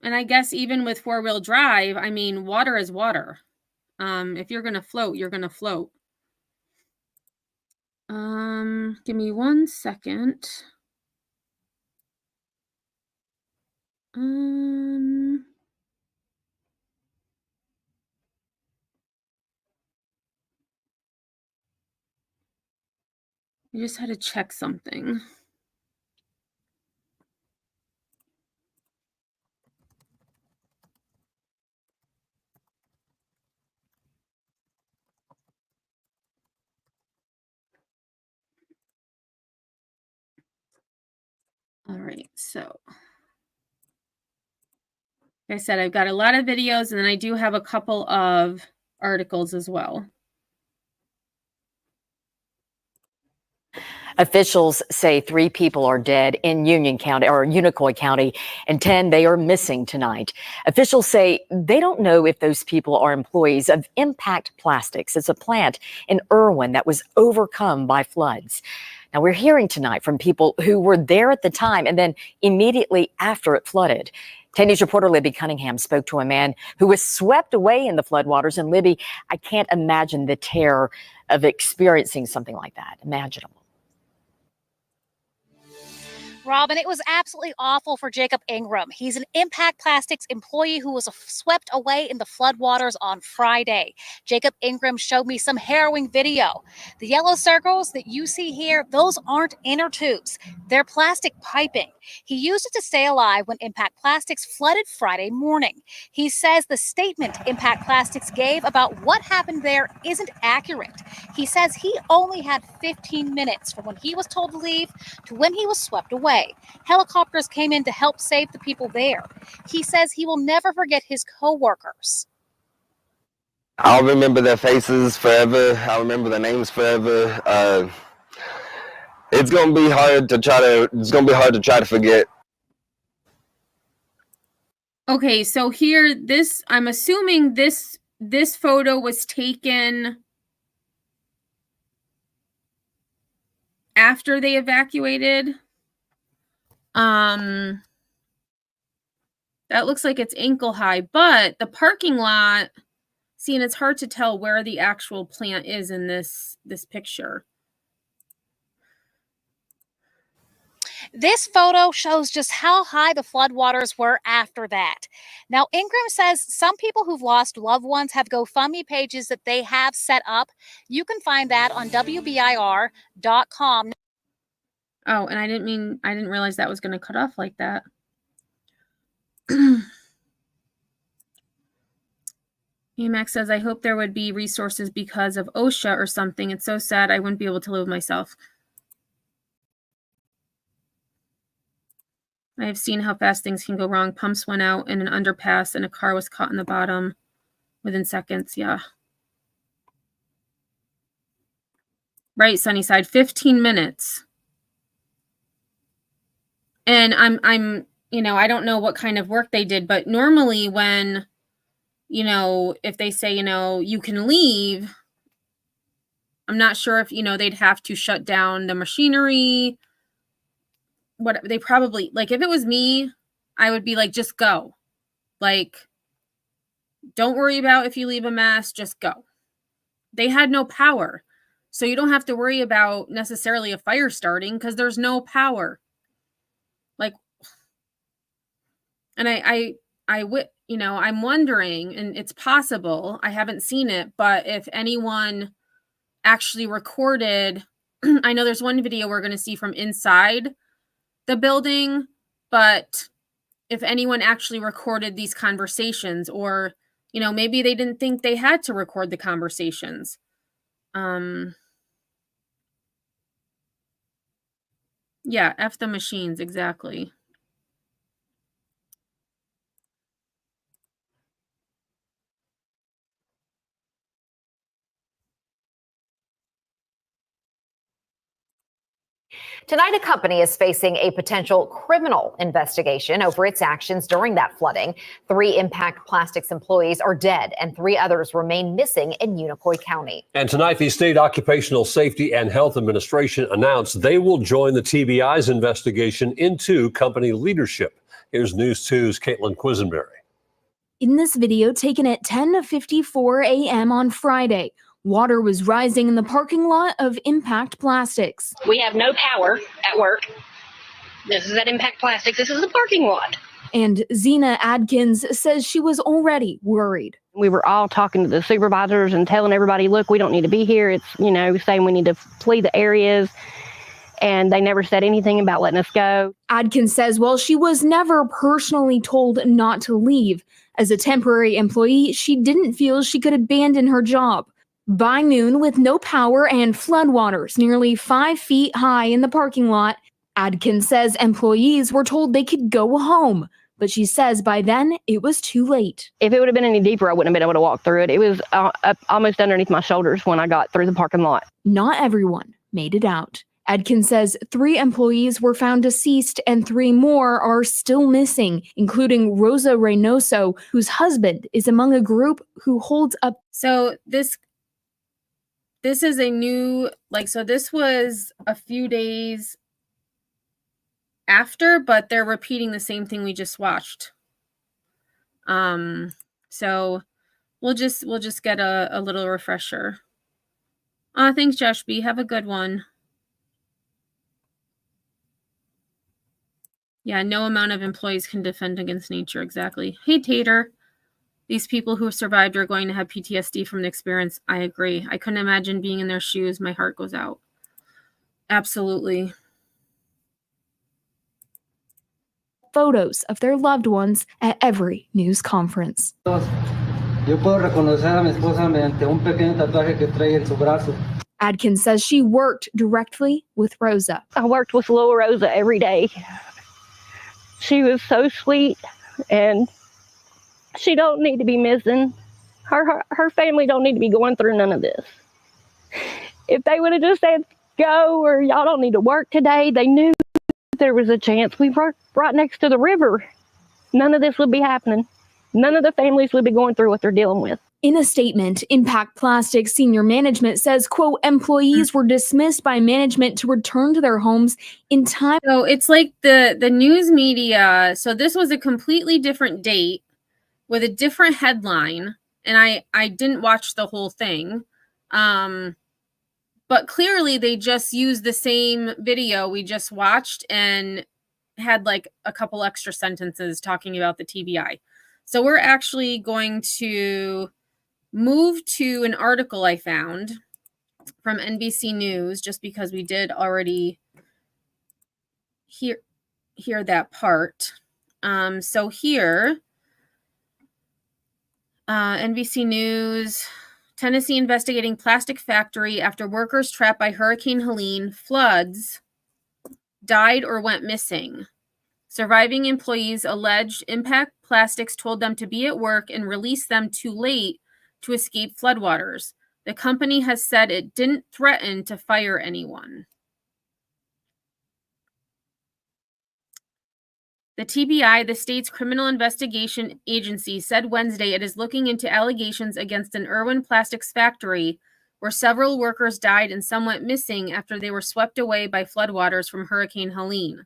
And I guess even with four-wheel drive, I mean, water is water. If you're going to float, you're going to float. Give me 1 second. I just had to check something. All right, so like I said, I've got a lot of videos, and then I do have a couple of articles as well. Officials say 3 people are dead in Union County or Unicoi County, and 10 they are missing tonight. Officials say they don't know if those people are employees of Impact Plastics. It's a plant in Irwin that was overcome by floods. Now, we're hearing tonight from people who were there at the time and then immediately after it flooded. 10 News reporter Libby Cunningham spoke to a man who was swept away in the floodwaters. And Libby, I can't imagine the terror of experiencing something like that. Imaginable. Robin, it was absolutely awful for Jacob Ingram. He's an Impact Plastics employee who was swept away in the floodwaters on Friday. Jacob Ingram showed me some harrowing video. The yellow circles that you see here, those aren't inner tubes. They're plastic piping. He used it to stay alive when Impact Plastics flooded Friday morning. He says the statement Impact Plastics gave about what happened there isn't accurate. He says he only had 15 minutes from when he was told to leave to when he was swept away. Helicopters came in to help save the people there. He says he will never forget his co-workers. I'll remember their faces forever. I'll remember their names forever. It's gonna be hard to try to forget. Okay, so here, I'm assuming this photo was taken after they evacuated. That looks like it's ankle high, but the parking lot, see, and it's hard to tell where the actual plant is in this picture. This photo shows just how high the floodwaters were after that. Now, Ingram says some people who've lost loved ones have GoFundMe pages that they have set up. You can find that on WBIR.com. Oh, and I didn't realize that was going to cut off like that. Max says, I hope there would be resources because of OSHA or something. It's so sad I wouldn't be able to live myself. I have seen how fast things can go wrong. Pumps went out in an underpass and a car was caught in the bottom within seconds. Yeah. Right, Sunnyside, 15 minutes. And I'm, I don't know what kind of work they did, but normally when, if they say, you can leave, I'm not sure if, they'd have to shut down the machinery. What they probably, like, if it was me, I would be like, just go. Like, don't worry about if you leave a mess, just go. They had no power. So you don't have to worry about necessarily a fire starting because there's no power. And I'm wondering, and it's possible, I haven't seen it, but if anyone actually recorded, I know there's one video we're going to see from inside the building, but if anyone actually recorded these conversations, or, maybe they didn't think they had to record the conversations. Yeah, F the machines, exactly. Tonight, a company is facing a potential criminal investigation over its actions during that flooding. 3 Impact Plastics employees are dead and 3 others remain missing in Unicoi County. And tonight, the State Occupational Safety and Health Administration announced they will join the TBI's investigation into company leadership. Here's News 2's Caitlin Quisenberry. In this video taken at 10:54 a.m. on Friday, water was rising in the parking lot of Impact Plastics. We have no power at work. This is at Impact Plastics. This is the parking lot. And Zena Adkins says she was already worried. We were all talking to the supervisors and telling everybody, look, we don't need to be here. It's, saying we need to flee the areas. And they never said anything about letting us go. Adkins says while she was never personally told not to leave, as a temporary employee, she didn't feel she could abandon her job. By noon, with no power and floodwaters nearly 5 feet high in the parking lot, Adkins says employees were told they could go home. But she says by then, it was too late. If it would have been any deeper, I wouldn't have been able to walk through it. It was up almost underneath my shoulders when I got through the parking lot. Not everyone made it out. Adkins says 3 employees were found deceased and 3 more are still missing, including Rosa Reynoso, whose husband is among a group who holds up. So this is a new, so this was a few days after, but they're repeating the same thing we just watched. So we'll just get a little refresher. Thanks, Josh B. Have a good one. Yeah, no amount of employees can defend against nature. Exactly. Hey, Tater. These people who have survived are going to have PTSD from the experience. I agree. I couldn't imagine being in their shoes. My heart goes out. Absolutely. Photos of their loved ones at every news conference. Yo puedo reconocer a mi esposa mediante un pequeño tatuaje que trae en su brazo. Adkins says she worked directly with Rosa. I worked with little Rosa every day. She was so sweet, and she don't need to be missing. Her family don't need to be going through none of this. If they would have just said, go, or y'all don't need to work today, they knew there was a chance. We worked right next to the river. None of this would be happening. None of the families would be going through what they're dealing with. In a statement, Impact Plastics senior management says, quote, employees were dismissed by management to return to their homes in time. So it's like the news media. So this was a completely different date with a different headline. And I didn't watch the whole thing. But clearly they just used the same video we just watched and had like a couple extra sentences talking about the TBI. So we're actually going to move to an article I found from NBC News, just because we did already hear that part. So here, NBC News, Tennessee investigating plastic factory after workers trapped by Hurricane Helene, floods, died or went missing. Surviving employees alleged Impact Plastics told them to be at work and released them too late to escape floodwaters. The company has said it didn't threaten to fire anyone. The TBI, the state's criminal investigation agency, said Wednesday it is looking into allegations against an Irwin Plastics factory where several workers died and some went missing after they were swept away by floodwaters from Hurricane Helene.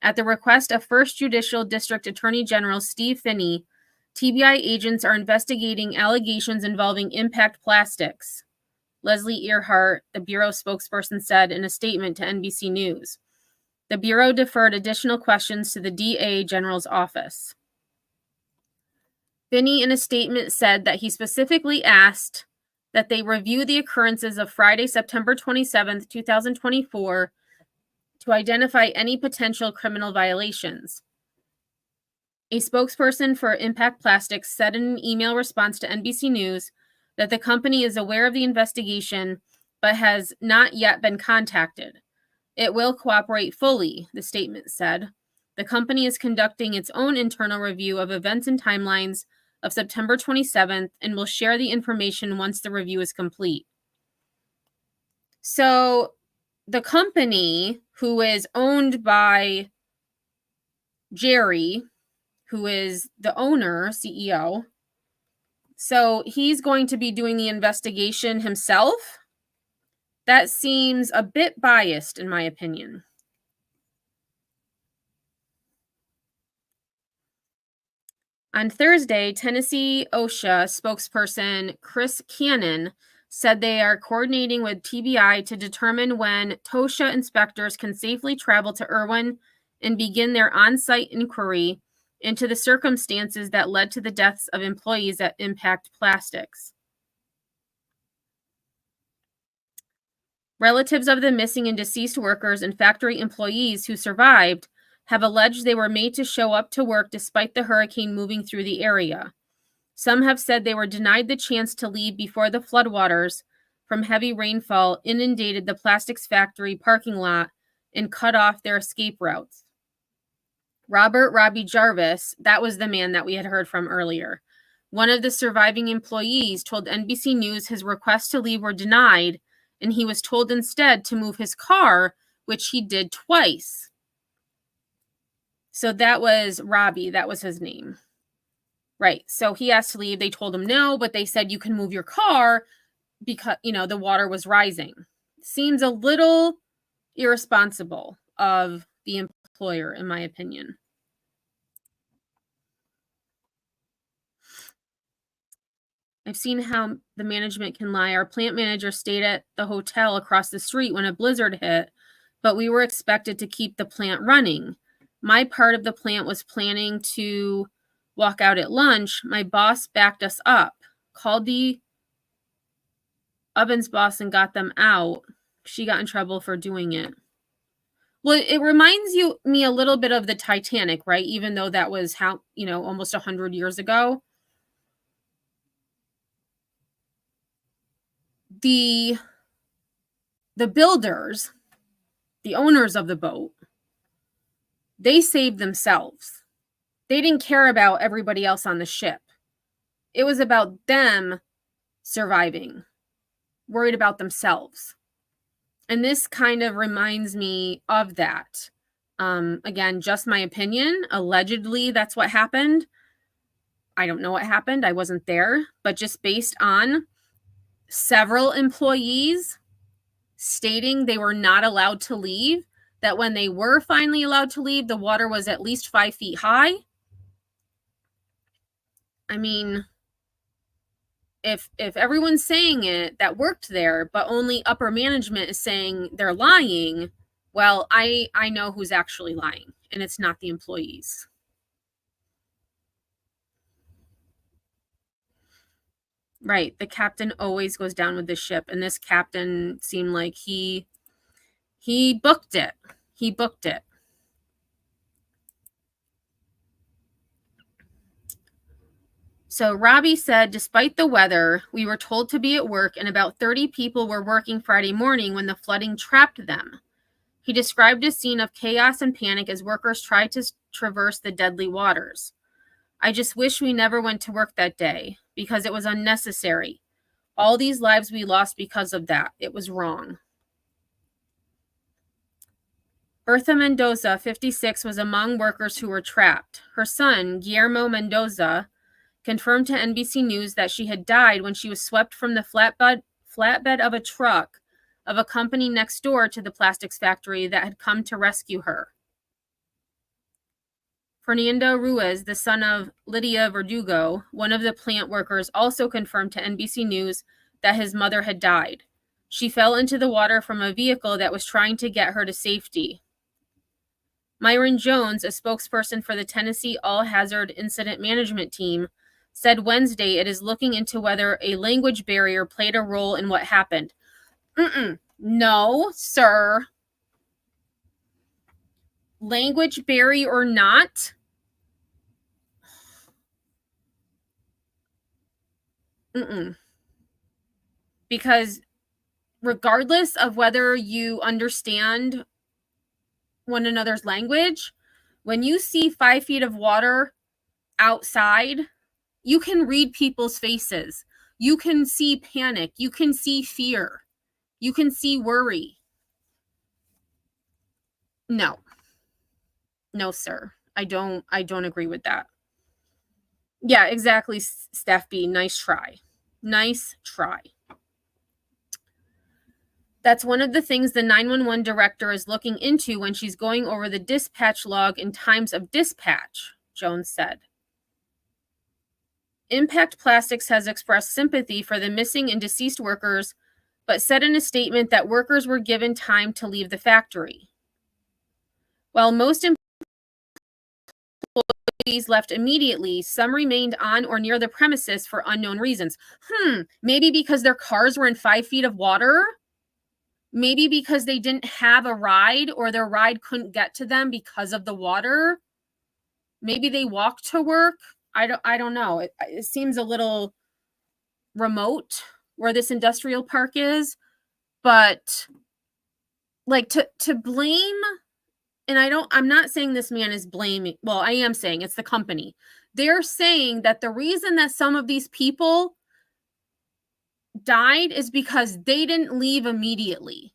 At the request of First Judicial District Attorney General Steve Finney, TBI agents are investigating allegations involving Impact Plastics. Leslie Earhart, the Bureau spokesperson, said in a statement to NBC News. The Bureau deferred additional questions to the DA General's office. Finney, in a statement, said that he specifically asked that they review the occurrences of Friday, September 27th, 2024, to identify any potential criminal violations. A spokesperson for Impact Plastics said in an email response to NBC News that the company is aware of the investigation but has not yet been contacted. It will cooperate fully, the statement said. The company is conducting its own internal review of events and timelines of September 27th and will share the information once the review is complete. So the company, who is owned by Jerry, who is the owner, CEO, so he's going to be doing the investigation himself. That seems a bit biased, in my opinion. On Thursday, Tennessee OSHA spokesperson Chris Cannon said they are coordinating with TBI to determine when TOSHA inspectors can safely travel to Irwin and begin their on-site inquiry into the circumstances that led to the deaths of employees at Impact Plastics. Relatives of the missing and deceased workers and factory employees who survived have alleged they were made to show up to work despite the hurricane moving through the area. Some have said they were denied the chance to leave before the floodwaters from heavy rainfall inundated the plastics factory parking lot and cut off their escape routes. Robbie Jarvis, that was the man that we had heard from earlier. One of the surviving employees told NBC News his requests to leave were denied, and he was told instead to move his car, which he did twice. So that was Robbie. That was his name. Right. So he asked to leave. They told him no, but they said you can move your car because, the water was rising. Seems a little irresponsible of the employer, in my opinion. I've seen how the management can lie. Our plant manager stayed at the hotel across the street when a blizzard hit, but we were expected to keep the plant running. My part of the plant was planning to walk out at lunch. My boss backed us up, called the ovens boss and got them out. She got in trouble for doing it. Well, it reminds me a little bit of the Titanic, right? Even though that was almost 100 years ago. The builders, the owners of the boat, they saved themselves. They didn't care about everybody else on the ship. It was about them surviving, worried about themselves. And this kind of reminds me of that. Again, just my opinion. Allegedly, that's what happened. I don't know what happened. I wasn't there. But just based on several employees stating they were not allowed to leave, that when they were finally allowed to leave, the water was at least 5 feet high. I mean, if everyone's saying it that worked there, but only upper management is saying they're lying, well, I know who's actually lying, and it's not the employees. Right. The captain always goes down with the ship, and this captain seemed like he booked it. He booked it. So Robbie said, despite the weather, we were told to be at work, and about 30 people were working Friday morning when the flooding trapped them. He described a scene of chaos and panic as workers tried to traverse the deadly waters. I just wish we never went to work that day because it was unnecessary. All these lives we lost because of that. It was wrong. Bertha Mendoza, 56, was among workers who were trapped. Her son, Guillermo Mendoza, confirmed to NBC News that she had died when she was swept from the flatbed of a truck of a company next door to the plastics factory that had come to rescue her. Fernando Ruiz, the son of Lydia Verdugo, one of the plant workers, also confirmed to NBC News that his mother had died. She fell into the water from a vehicle that was trying to get her to safety. Myron Jones, a spokesperson for the Tennessee All Hazard Incident Management Team, said Wednesday it is looking into whether a language barrier played a role in what happened. No, sir. Language barrier or not, because regardless of whether you understand one another's language, when you see 5 feet of water outside, you can read people's faces. You can see panic. You can see fear. You can see worry. No. No, sir. I don't agree with that. Yeah, exactly, Steph B. Nice try. Nice try. That's one of the things the 911 director is looking into when she's going over the dispatch log in times of dispatch, Jones said. Impact Plastics has expressed sympathy for the missing and deceased workers, but said in a statement that workers were given time to leave the factory. While most employees left immediately, some remained on or near the premises for unknown reasons. Maybe because their cars were in 5 feet of water? Maybe because they didn't have a ride or their ride couldn't get to them because of the water? Maybe they walked to work? I don't know. It seems a little remote where this industrial park is, but like to blame, and I'm not saying this man is blaming, well, I am saying it's the company. They're saying that the reason that some of these people died is because they didn't leave immediately.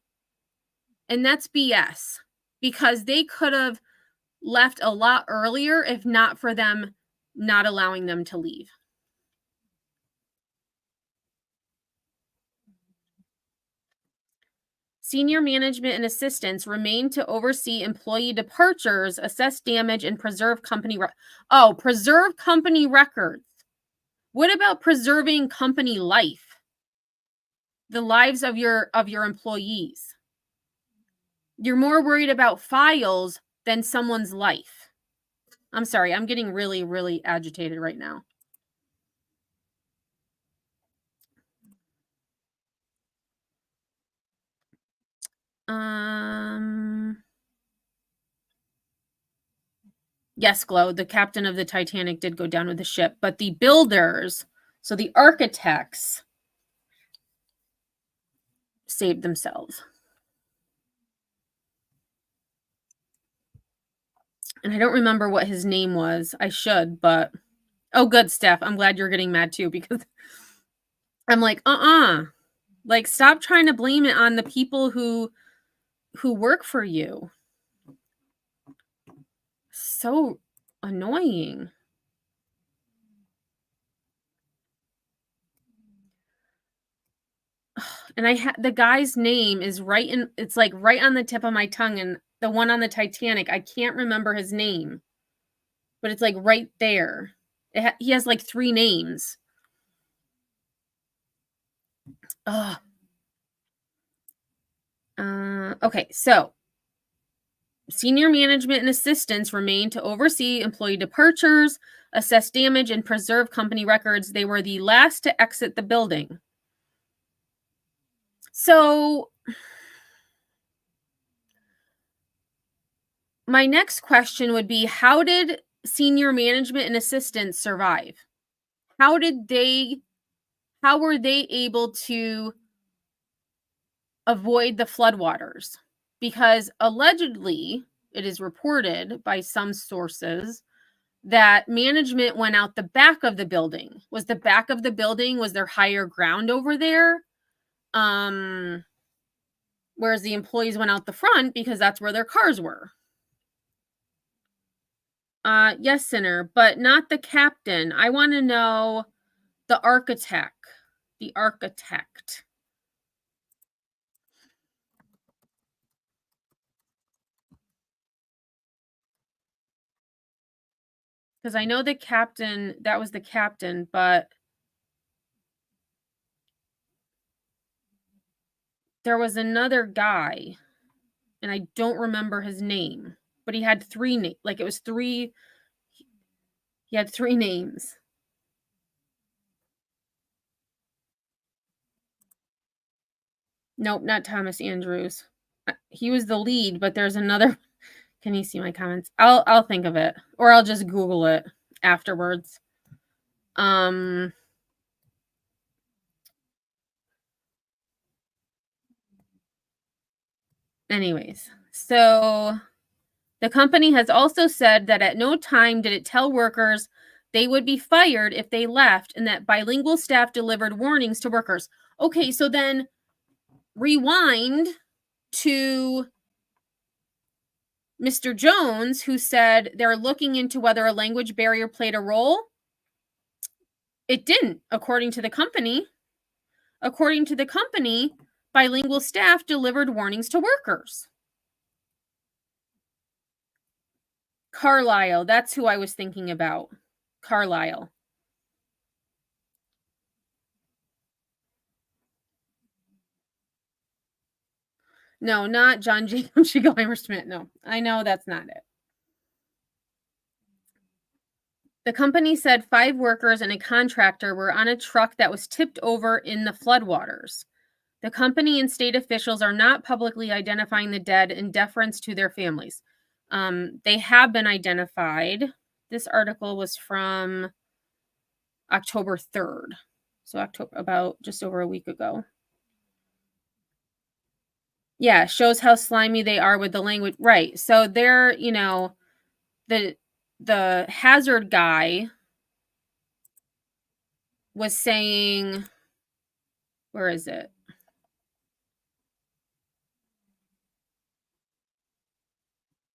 And that's BS, because they could have left a lot earlier if not for them not allowing them to leave. Senior management and assistants remain to oversee employee departures, assess damage, and preserve company preserve company records. What about preserving company life? The lives of your employees. You're more worried about files than someone's life. I'm sorry, I'm getting really, really agitated right now. Yes, Glow, the captain of the Titanic did go down with the ship, but the builders, so the architects, saved themselves. And I don't remember what his name was. I should, but oh, good, Steph. I'm glad you're getting mad too, because I'm like, like, stop trying to blame it on the people who work for you. So annoying. And the guy's name is it's like right on the tip of my tongue, and the one on the Titanic, I can't remember his name, but it's like right there. He has like 3 names. Okay, so senior management and assistants remain to oversee employee departures, assess damage, and preserve company records. They were the last to exit the building. So my next question would be, how did senior management and assistants survive? How were they able to avoid the floodwaters? Because allegedly, it is reported by some sources that management went out the back of the building. Was the back of the building, was there higher ground over there? Whereas the employees went out the front because that's where their cars were. Yes, Sinner, but not the captain. I want to know the architect. The architect. Because I know the captain, that was the captain, but there was another guy, and I don't remember his name, but he had 3 names. Like, it was 3. He had 3 names. Nope, not Thomas Andrews. He was the lead, but there's another. Can you see my comments? I'll think of it, or I'll just Google it afterwards. Anyways, so the company has also said that at no time did it tell workers they would be fired if they left, and that bilingual staff delivered warnings to workers. Okay, so then rewind to Mr. Jones, who said they're looking into whether a language barrier played a role. It didn't, according to the company. According to the company, bilingual staff delivered warnings to workers. Carlisle, that's who I was thinking about. Carlisle. No, not John Jacob Schiegelheimer Schmidt. No, I know that's not it. The company said 5 workers and a contractor were on a truck that was tipped over in the floodwaters. The company and state officials are not publicly identifying the dead in deference to their families. They have been identified. This article was from October 3rd. So about just over a week ago. Yeah, shows how slimy they are with the language. Right. So they're, the hazard guy was saying, where is it?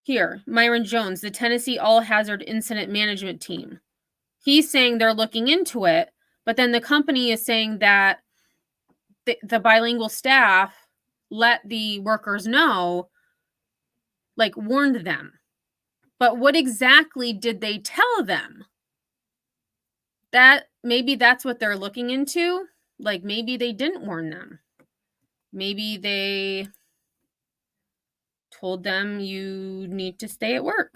Here, Myron Jones, the Tennessee All Hazard Incident Management Team. He's saying they're looking into it, but then the company is saying that the bilingual staff let the workers know, like warned them. But what exactly did they tell them? That maybe that's what they're looking into. Like maybe they didn't warn them. Maybe they told them you need to stay at work.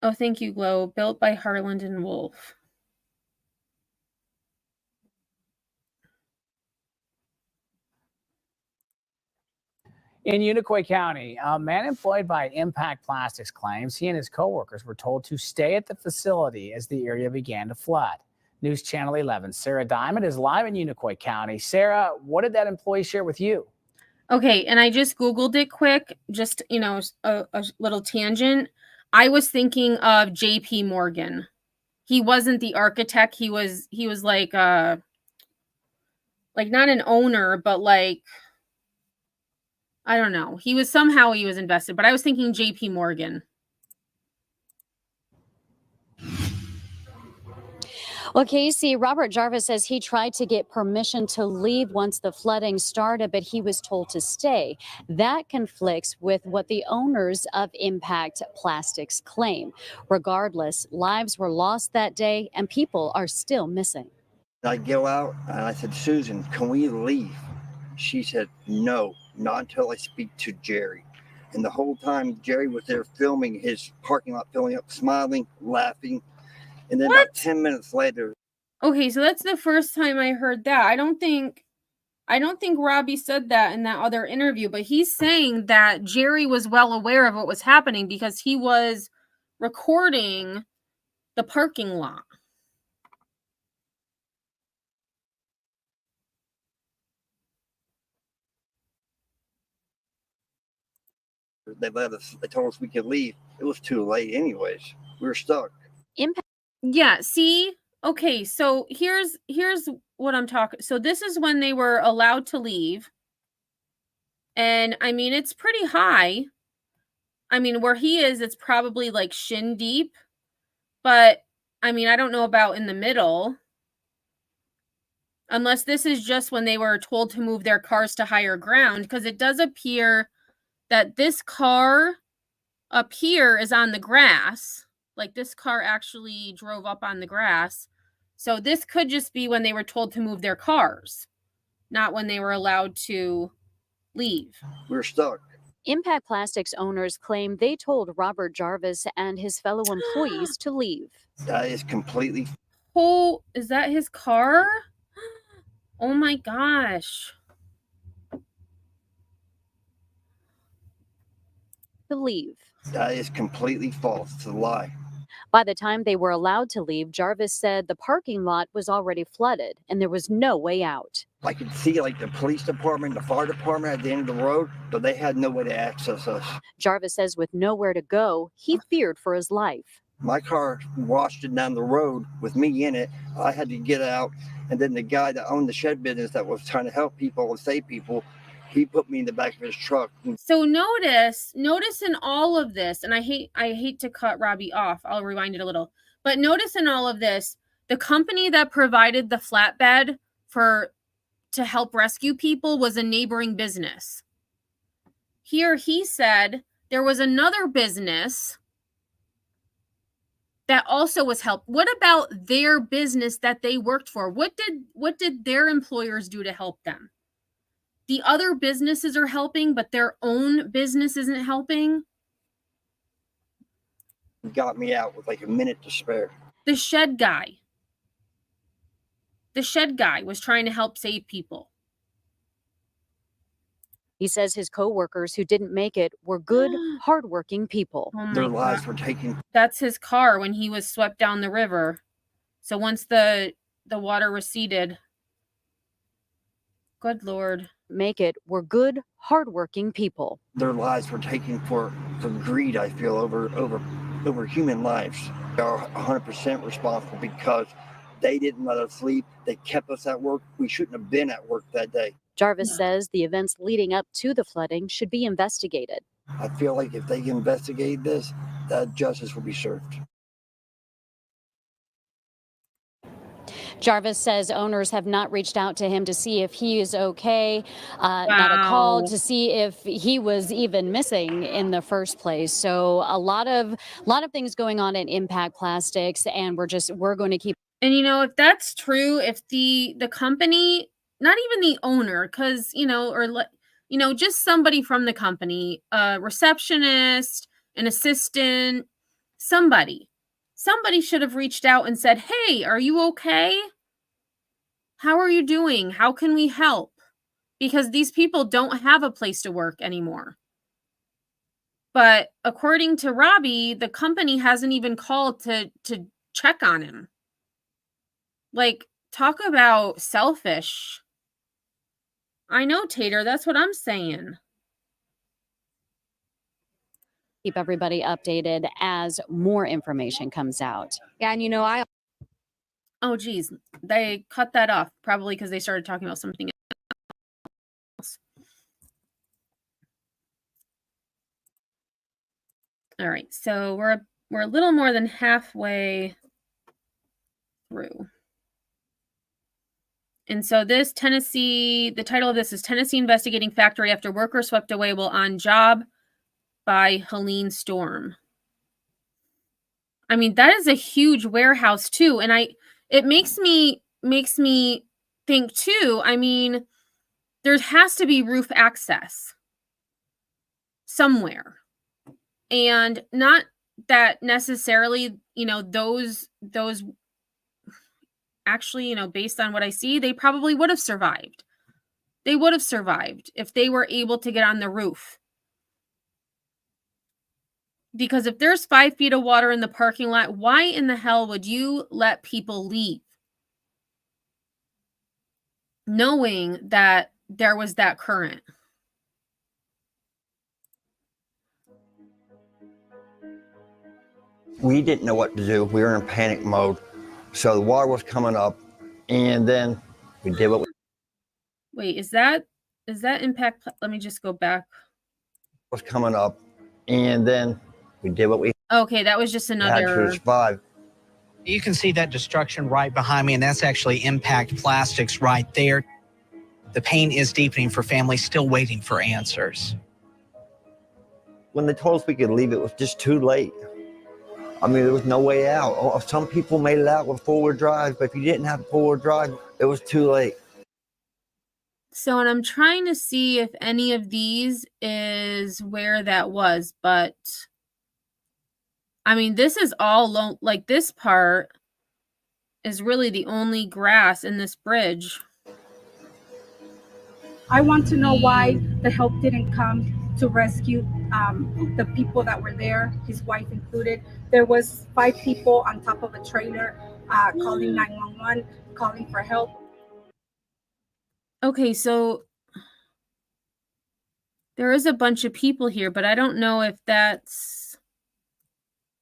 Oh, thank you, Glow. Built by Harland and Wolff. In Unicoi County, a man employed by Impact Plastics claims he and his coworkers were told to stay at the facility as the area began to flood. News Channel 11, Sarah Diamond is live in Unicoi County. Sarah, what did that employee share with you? Okay, and I just Googled it quick, just, a little tangent. I was thinking of JP Morgan. He wasn't the architect. He was like not an owner, but like, I don't know. He was invested, but I was thinking JP Morgan. Well, Casey, Robert Jarvis says he tried to get permission to leave once the flooding started, but he was told to stay. That conflicts with what the owners of Impact Plastics claim. Regardless, lives were lost that day and people are still missing. I go out and I said, Susan, can we leave? She said, no, not until I speak to Jerry. And the whole time Jerry was there filming his parking lot, filling up, smiling, laughing. And then about 10 minutes later. Okay, so that's the first time I heard that. I don't think Robbie said that in that other interview, but he's saying that Jerry was well aware of what was happening because he was recording the parking lot. They told us we could leave. It was too late anyways. We were stuck. Yeah, see? Okay, so here's what I'm talking. So this is when they were allowed to leave. And I mean, it's pretty high. I mean, where he is, it's probably like shin deep. But I mean, I don't know about in the middle. Unless this is just when they were told to move their cars to higher ground, because it does appear that this car up here is on the grass. Like this car actually drove up on the grass. So this could just be when they were told to move their cars, not when they were allowed to leave. We were stuck. Impact Plastics owners claim they told Robert Jarvis and his fellow employees to leave. That is completely. Oh, is that his car? Oh my gosh. To leave. That is completely false. It's a lie. By the time they were allowed to leave, Jarvis said the parking lot was already flooded and there was no way out. I could see like the police department, the fire department at the end of the road, but they had no way to access us. Jarvis says with nowhere to go, he feared for his life. My car washed it down the road with me in it. I had to get out, and then the guy that owned the shed business that was trying to help people and save people, he put me in the back of his truck. So notice in all of this, and I hate to cut Robbie off. I'll rewind it a little. But notice in all of this, the company that provided the flatbed to help rescue people was a neighboring business. Here he said there was another business that also was helped. What about their business that they worked for? What did their employers do to help them? The other businesses are helping, but their own business isn't helping. Got me out with like a minute to spare. The shed guy was trying to help save people. He says his coworkers who didn't make it were good, hardworking people. Oh Their lives were taken. That's his car when he was swept down the river. So once the water receded, good Lord. Make it were good, hardworking people. Their lives were taken for greed, I feel, over human lives. They are 100% responsible because they didn't let us leave. They kept us at work. We shouldn't have been at work that day. Jarvis says the events leading up to the flooding should be investigated. I feel like if they investigate this, that justice will be served. Jarvis says owners have not reached out to him to see if he is okay, not a call to see if he was even missing in the first place. So a lot of things going on at Impact Plastics, and we're going to keep. And if that's true, if the company, not even the owner, because just somebody from the company, a receptionist, an assistant, somebody should have reached out and said, "Hey, are you okay? How are you doing? How can we help?" Because these people don't have a place to work anymore. But according to Robbie, the company hasn't even called to check on him. Like, talk about selfish. I know, Tater, that's what I'm saying. Keep everybody updated as more information comes out. Yeah, and Oh, geez. They cut that off, probably because they started talking about something else. All right, so we're a little more than halfway through. And so the title of this is Tennessee Investigating Factory After Worker Swept Away While on Job by Helene Storm. I mean, that is a huge warehouse too. And it makes me think too, I mean, there has to be roof access somewhere. And not that necessarily, those actually, based on what I see, they probably would have survived. They would have survived if they were able to get on the roof. Because if there's 5 feet of water in the parking lot, why in the hell would you let people leave? Knowing that there was that current. We didn't know what to do. We were in panic mode. So the water was coming up, and then we did what we... Wait, is that impact? Let me just go back. Was coming up, and then we did what we... Okay, that was just another... Had to survive. You can see that destruction right behind me, and that's actually Impact Plastics right there. The pain is deepening for families still waiting for answers. When they told us we could leave, it was just too late. I mean, there was no way out. Some people made it out with 4-wheel drive, but if you didn't have 4-wheel drive, it was too late. So, and I'm trying to see if any of these is where that was, but I mean, this is all like this part is really the only grass in this bridge. I want to know why the help didn't come to rescue the people that were there, his wife included. There was 5 people on top of a trailer calling 911, calling for help. Okay, so there is a bunch of people here, but I don't know if that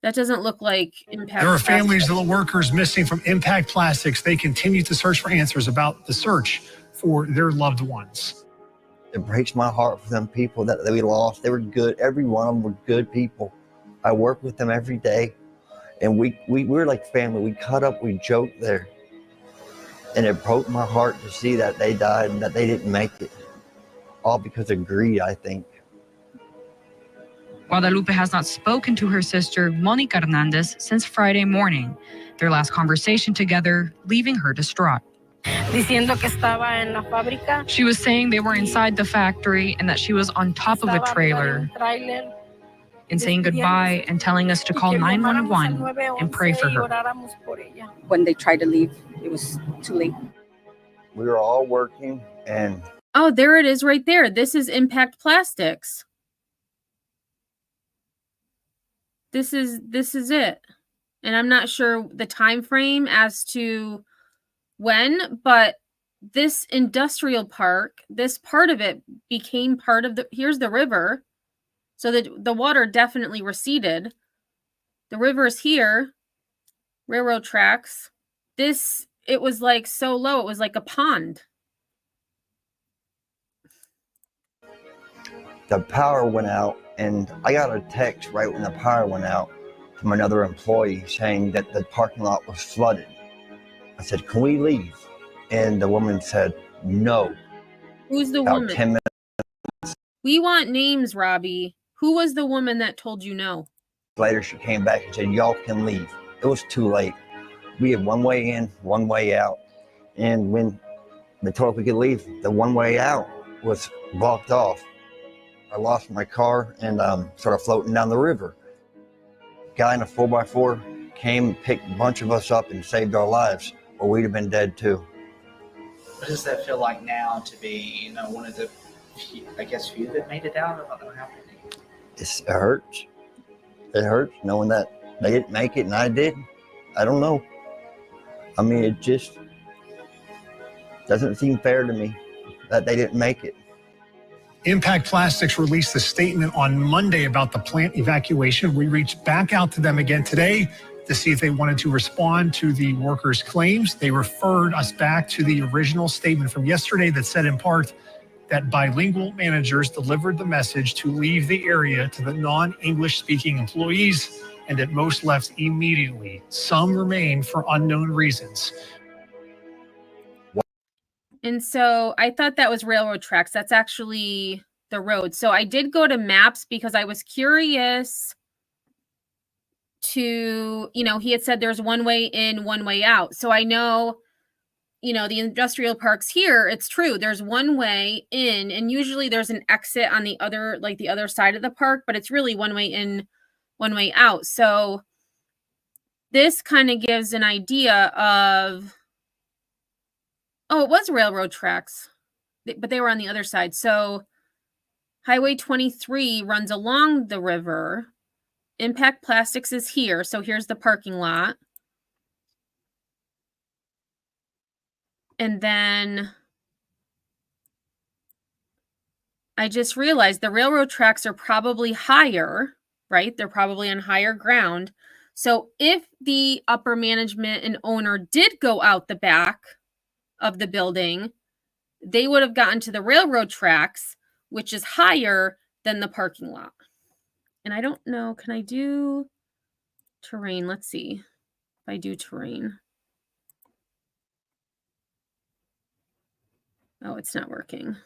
doesn't look like Impact. There are families of the workers missing from Impact Plastics. They continue to search for answers about the search for their loved ones. It breaks my heart for them people that we lost. They were good. Every one of them were good people. I work with them every day, and we were like family. We cut up, we joked there, and it broke my heart to see that they died and that they didn't make it, all because of greed, I think. Guadalupe has not spoken to her sister, Monica Hernandez, since Friday morning. Their last conversation together, leaving her distraught. Diciendo que estaba en la fábrica. She was saying they were inside the factory and that she was on top of a trailer, and saying goodbye and telling us to call 911 and pray for her. When they tried to leave, it was too late. We were all working, and oh, there it is right there. This is Impact Plastics. This is it. And I'm not sure the time frame as to when, but this industrial park, this part of it became part of here's the river. So that the water definitely receded. The river's here, railroad tracks. It was like so low, it was like a pond. the power went out, and I got a text right when the power went out from another employee saying that the parking lot was flooded. I said, "Can we leave?" And the woman said, "No." Who's the About woman? 10 minutes We want names, Robbie. Who was the woman that told you no? later, she came back and said, "Y'all can leave." It was too late. We had one way in, one way out. And when they told us we could leave, the one way out was blocked off. I lost my car and started floating down the river. Guy in a 4x4 came, picked a bunch of us up and saved our lives, or we'd have been dead too. What does that feel like now to be, one of the, few that made it out? I don't know how many. It hurts. It hurts knowing that they didn't make it and I did. I don't know. I mean, it just doesn't seem fair to me that they didn't make it. Impact Plastics released a statement on Monday about the plant evacuation. We reached back out to them again today to see if they wanted to respond to the workers' claims. They referred us back to the original statement from yesterday that said in part that bilingual managers delivered the message to leave the area to the non-English speaking employees, and that most left immediately. Some remain for unknown reasons. And so I thought that was railroad tracks. That's actually the road. So I did go to maps because I was curious to, he had said there's one way in, one way out. So I know, the industrial parks here, it's true. There's one way in, and usually there's an exit on the other side of the park, but it's really one way in, one way out. So this kind of gives an idea of, it was railroad tracks, but they were on the other side. So Highway 23 runs along the river. Impact Plastics is here. So here's the parking lot. And then I just realized the railroad tracks are probably higher, right? They're probably on higher ground. So if the upper management and owner did go out the back of the building, they would have gotten to the railroad tracks, which is higher than the parking lot. And I don't know, can I do terrain? Let's see if I do terrain. Oh, it's not working.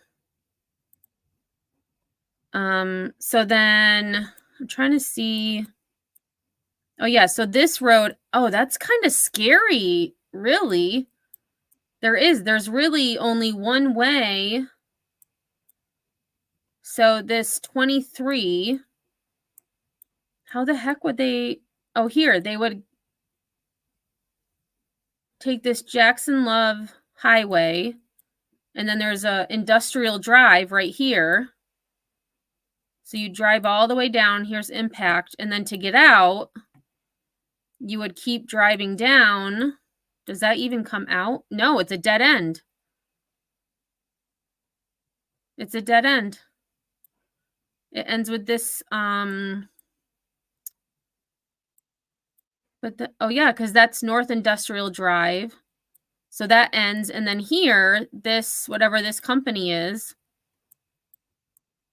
So then I'm trying to see. Oh yeah, so this road, that's kind of scary, really. There's really only one way So this 23, how the heck would they, oh, here, they would take this Jackson Love Highway, and then there's a industrial drive right here. So you drive all the way down, here's Impact, and then to get out, you would keep driving down. Does that even come out? No, it's a dead end. It's a dead end. It ends with this, oh yeah, because that's North Industrial Drive. So that ends, and then here, this, whatever this company is.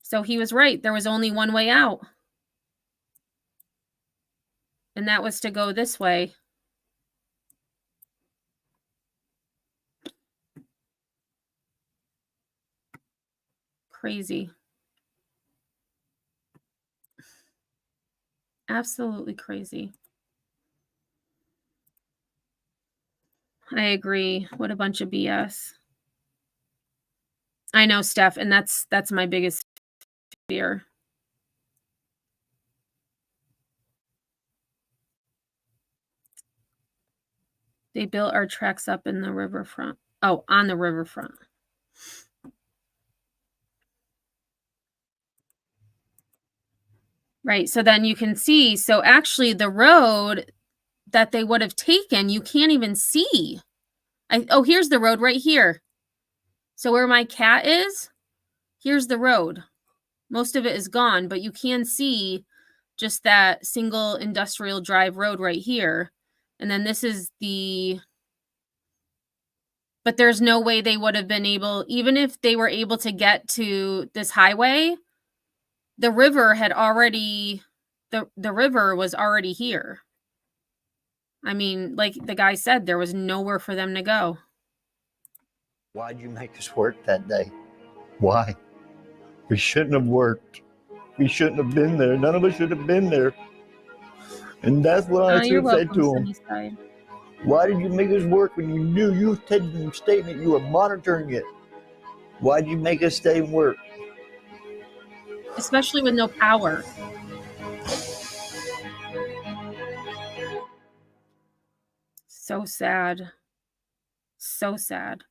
So he was right. There was only one way out. And that was to go this way. Crazy. Absolutely crazy. I agree. What a bunch of BS. I know, Steph, and that's my biggest fear. They built our tracks up in the riverfront. Oh, on the riverfront. Right, so then you can see, so actually the road that they would have taken, you can't even see. Oh, here's the road right here. So where my cat is, here's the road. Most of it is gone, but you can see just that single industrial drive road right here. And then this is the, but there's no way they would have been able, even if they were able to get to this highway, the river had already, the river was already here. I mean, like the guy said, there was nowhere for them to go. Why'd you make us work that day? Why? We shouldn't have worked. We shouldn't have been there. None of us should have been there. And that's what I should have said to him. Why did you make us work when you knew you said in your statement you were monitoring it? Why did you make us stay and work? Especially with no power. So sad. So sad.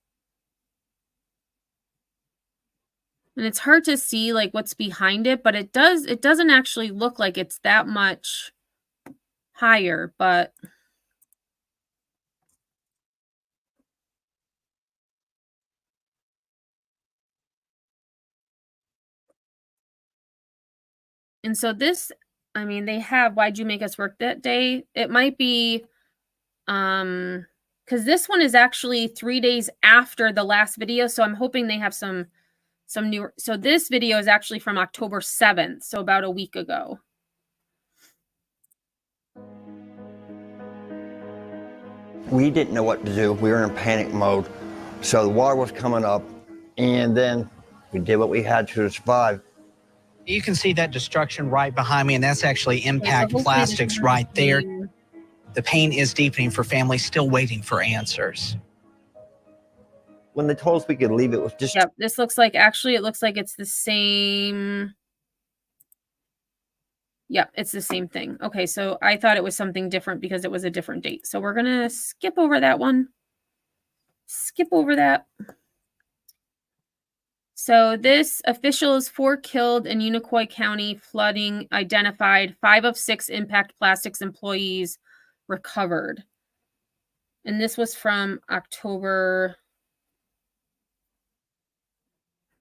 And it's hard to see like what's behind it, but it doesn't actually look like it's that much higher, but and so this, I mean, they have why'd you make us work that day? It might be because this one is actually 3 days after the last video, so I'm hoping they have some new. So this video is actually from October 7th, so about a week ago. We didn't know what to do. We were in a panic mode. So the water was coming up, and then we did what we had to survive. You can see that destruction right behind me, and that's actually impact plastics right there. The pain is deepening for families still waiting for answers. When they told us we could leave, it was just... Yep, this looks like, actually, it looks like it's the same. Yep, it's the same thing. Okay, so I thought it was something different because it was a different date. So we're going to skip over that one. Skip over that. So this officials 4 killed in Unicoi County flooding identified, 5 of 6 impact plastics employees recovered. And this was from October.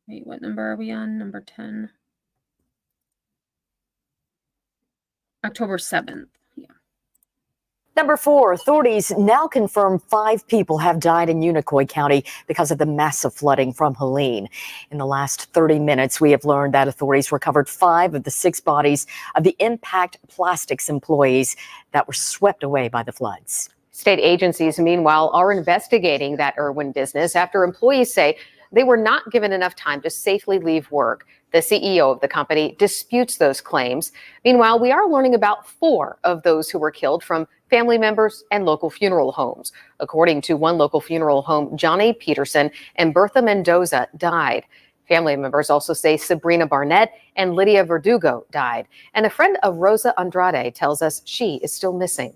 Wait, what number are we on? Number 10. October 7th. Yeah. Number 4, authorities now confirm 5 people have died in Unicoi County because of the massive flooding from Helene. In the last 30 minutes, we have learned that authorities recovered 5 of the 6 bodies of the impact plastics employees that were swept away by the floods. State agencies, meanwhile, are investigating that Irwin business after employees say they were not given enough time to safely leave work. The CEO of the company disputes those claims. Meanwhile, we are learning about 4 of those who were killed from family members and local funeral homes. According to one local funeral home, Johnny Peterson and Bertha Mendoza died. Family members also say Sabrina Barnett and Lydia Verdugo died. And a friend of Rosa Andrade tells us she is still missing.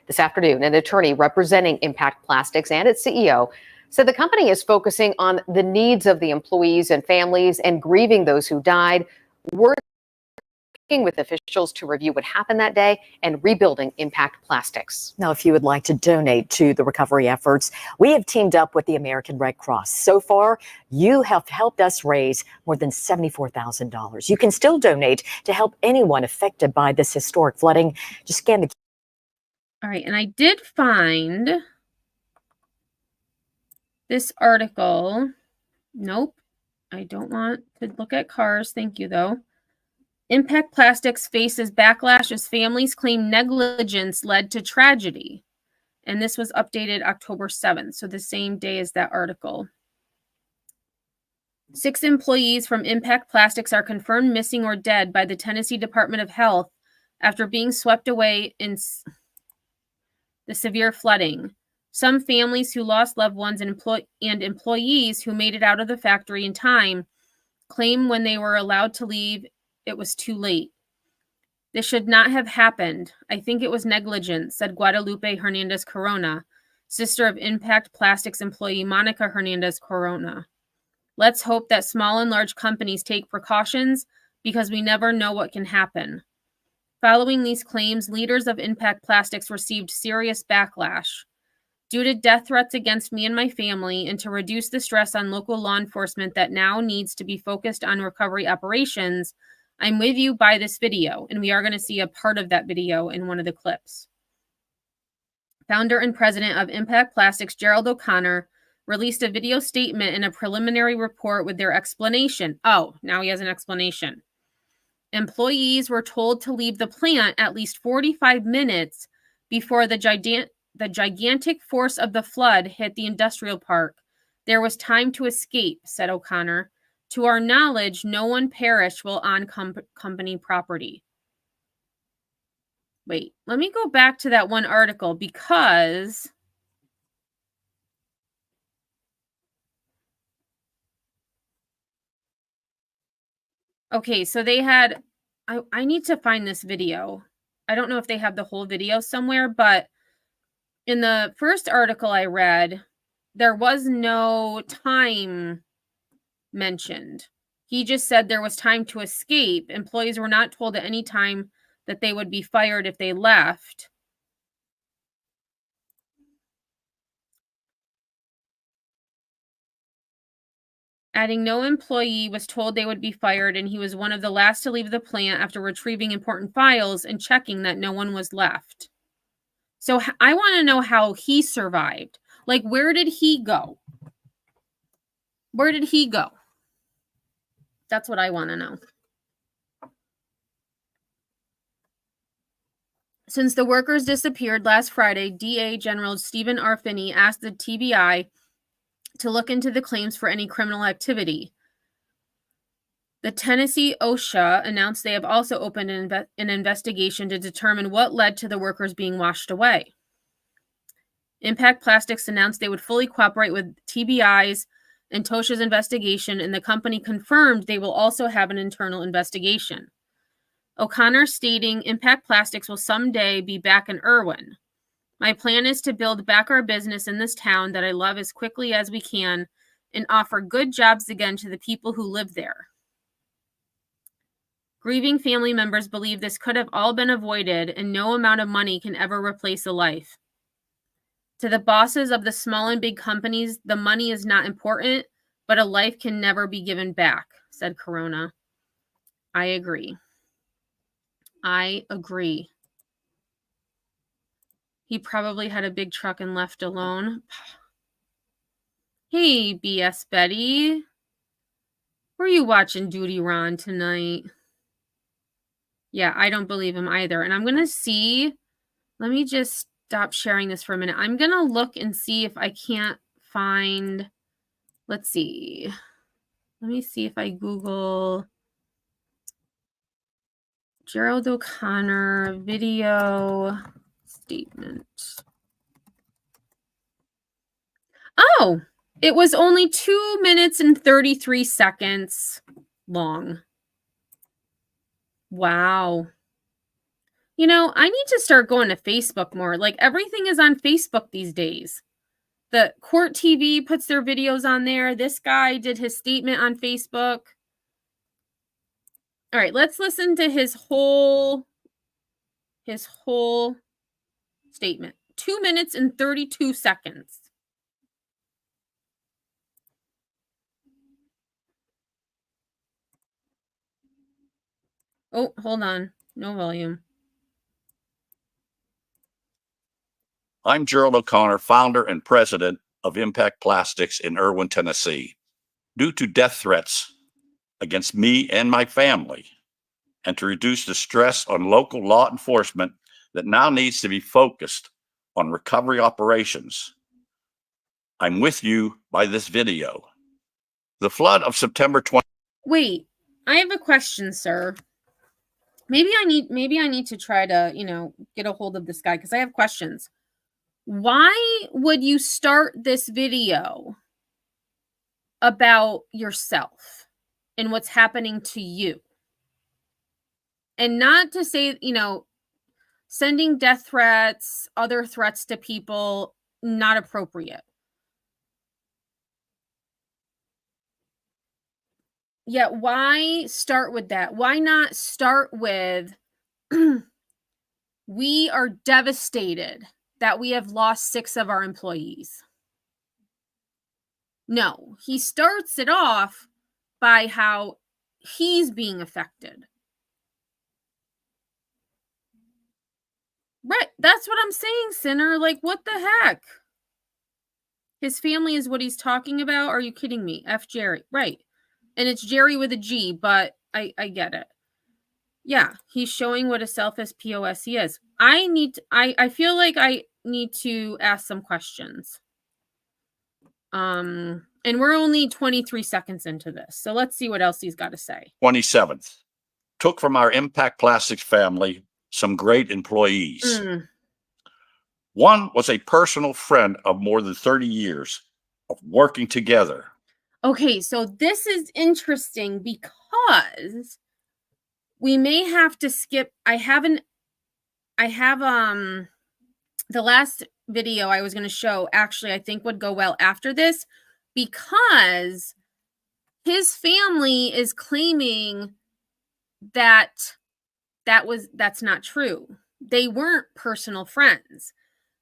This afternoon, an attorney representing Impact Plastics and its CEO said the company is focusing on the needs of the employees and families and grieving those who died, working with officials to review what happened that day and rebuilding Impact Plastics. Now, if you would like to donate to the recovery efforts, we have teamed up with the American Red Cross. So far, you have helped us raise more than $74,000. You can still donate to help anyone affected by this historic flooding. Just scan the. All right, and I did find this article. Nope, I don't want to look at cars. Thank you, though. Impact Plastics faces backlash as families claim negligence led to tragedy. And this was updated October 7th, so the same day as that article. 6 employees from Impact Plastics are confirmed missing or dead by the Tennessee Department of Health after being swept away in the severe flooding. Some families who lost loved ones and employees who made it out of the factory in time claim when they were allowed to leave, it was too late. This should not have happened. I think it was negligence, said Guadalupe Hernandez Corona, sister of Impact Plastics employee Monica Hernandez Corona. Let's hope that small and large companies take precautions because we never know what can happen. Following these claims, leaders of Impact Plastics received serious backlash. Due to death threats against me and my family, and to reduce the stress on local law enforcement that now needs to be focused on recovery operations, I'm with you by this video, and we are going to see a part of that video in one of the clips. Founder and president of Impact Plastics, Gerald O'Connor, released a video statement and a preliminary report with their explanation. Oh, now he has an explanation. Employees were told to leave the plant at least 45 minutes before the gigantic force of the flood hit the industrial park. There was time to escape, said O'Connor. To our knowledge, no one perished while on company property. Wait, let me go back to that one article because okay, so they had I need to find this video. I don't know if they have the whole video somewhere, but in the first article I read, there was no time mentioned. He just said there was time to escape. Employees were not told at any time that they would be fired if they left. Adding, no employee was told they would be fired, and he was one of the last to leave the plant after retrieving important files and checking that no one was left. So I want to know how he survived. Like, where did he go? Where did he go? That's what I want to know. Since the workers disappeared last Friday, DA General Stephen R. Finney asked the TBI to look into the claims for any criminal activity. The Tennessee OSHA announced they have also opened an investigation to determine what led to the workers being washed away. Impact Plastics announced they would fully cooperate with TBI's and TOSHA's investigation, and the company confirmed they will also have an internal investigation. O'Connor stating, Impact Plastics will someday be back in Irwin. My plan is to build back our business in this town that I love as quickly as we can and offer good jobs again to the people who live there. Grieving family members believe this could have all been avoided and no amount of money can ever replace a life. To the bosses of the small and big companies, the money is not important, but a life can never be given back, said Corona. I agree. I agree. He probably had a big truck and left alone. Hey, BS Betty. Were you watching Duty Ron tonight? Yeah, I don't believe him either. And I'm going to see. Let me just stop sharing this for a minute. I'm going to look and see if I can't find. Let's see. Let me see if I Google Gerald O'Connor video statement. Oh, It was only 2 minutes and 33 seconds long. Wow. You know, I need to start going to Facebook more. Like, everything is on Facebook these days. The Court TV puts their videos on there. This guy did his statement on Facebook. All right, let's listen to his whole statement. 2 minutes and 32 seconds. Oh, hold on. No volume. I'm Gerald O'Connor, founder and president of Impact Plastics in Erwin, Tennessee. Due to death threats against me and my family, and to reduce the stress on local law enforcement that now needs to be focused on recovery operations, I'm with you by this video. The flood of September 20. Wait, I have a question, sir. Maybe I need to try to, get a hold of this guy because I have questions. Why would you start this video about yourself and what's happening to you? And not to say, sending death threats, other threats to people, not appropriate. Yeah, why start with that? Why not start with, we are devastated that we have lost 6 of our employees? No, he starts it off by how he's being affected. Right, that's what I'm saying, Sinner. Like, what the heck? His family is what he's talking about? Are you kidding me? F Jerry. Right. And it's Jerry with a G, but I get it. Yeah, he's showing what a selfish POS he is. I feel like I need to ask some questions. And we're only 23 seconds into this. So let's see what else he's got to say. 27th. Took from our Impact Plastics family some great employees. One was a personal friend of more than 30 years of working together. Okay, so this is interesting because we may have to skip. I have the last video I was going to show actually I think would go well after this, because his family is claiming that that's not true. They weren't personal friends.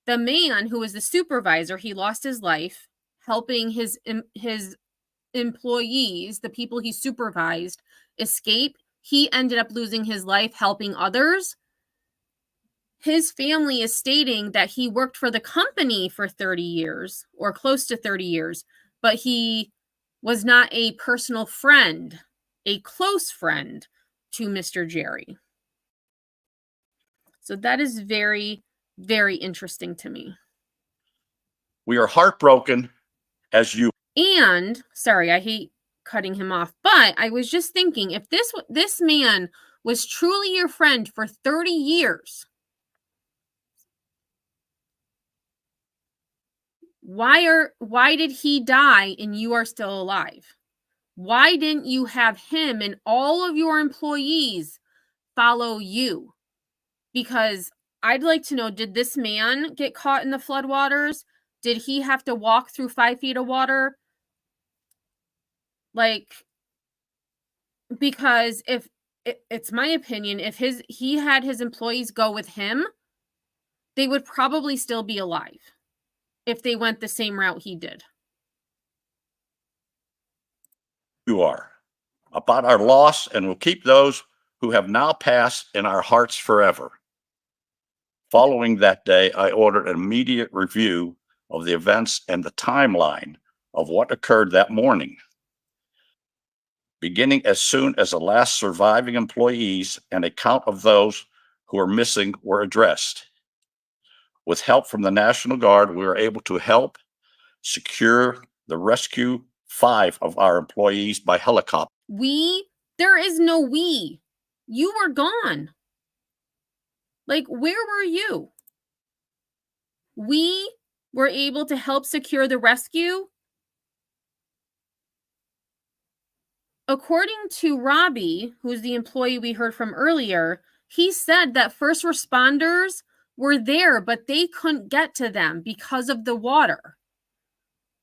The man who was the supervisor, he lost his life helping his employees, the people he supervised, escape. He ended up losing his life helping others. His family is stating that he worked for the company for 30 years or close to 30 years, but he was not a personal friend, a close friend to Mr. Jerry. So that is very, very interesting to me. We are heartbroken as you. And sorry, I hate cutting him off, but I was just thinking, if this man was truly your friend for 30 years, why did he die and you are still alive? Why didn't you have him and all of your employees follow you? Because I'd like to know, did this man get caught in the floodwaters? Did he have to walk through 5 feet of water? Like, because if it's my opinion, if he had his employees go with him, they would probably still be alive if they went the same route he did. You are about our loss, and will keep those who have now passed in our hearts forever. Following that day, I ordered an immediate review of the events and the timeline of what occurred that morning, beginning as soon as the last surviving employees and a count of those who are missing were addressed. With help from the National Guard, we were able to help secure the rescue 5 of our employees by helicopter. There is no we. You were gone. Like, where were you? We were able to help secure the rescue according to Robbie, who's the employee we heard from earlier, he said that first responders were there, but they couldn't get to them because of the water.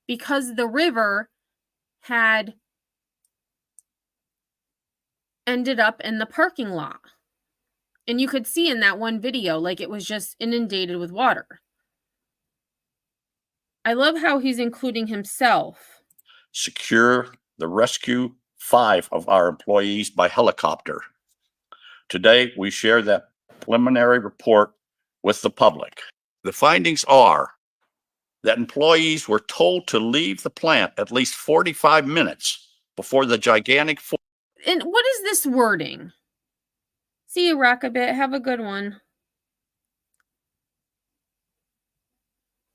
Because the river had ended up in the parking lot. And you could see in that one video, like, it was just inundated with water. I love how he's including himself. Secure the rescue 5 of our employees by helicopter. Today, we share that preliminary report with the public. The findings are that employees were told to leave the plant at least 45 minutes before the gigantic force. And what is this wording? See you, Rockabit. Have a good one.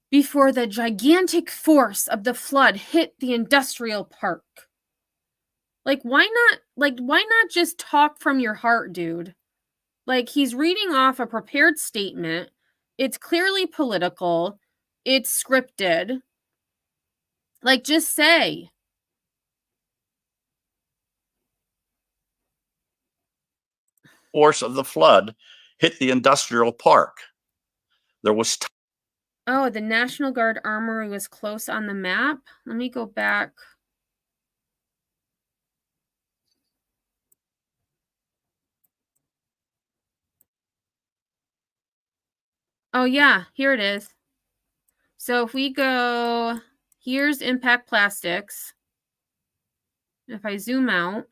Before the gigantic force of the flood hit the industrial park. Like, why not just talk from your heart, dude? Like, he's reading off a prepared statement. It's clearly political. It's scripted. Like, just say. Force of the flood hit the industrial park. There was Oh, the National Guard Armory was close on the map. Let me go back. Oh, yeah, here it is. So if we go, here's Impact Plastics. If I zoom out,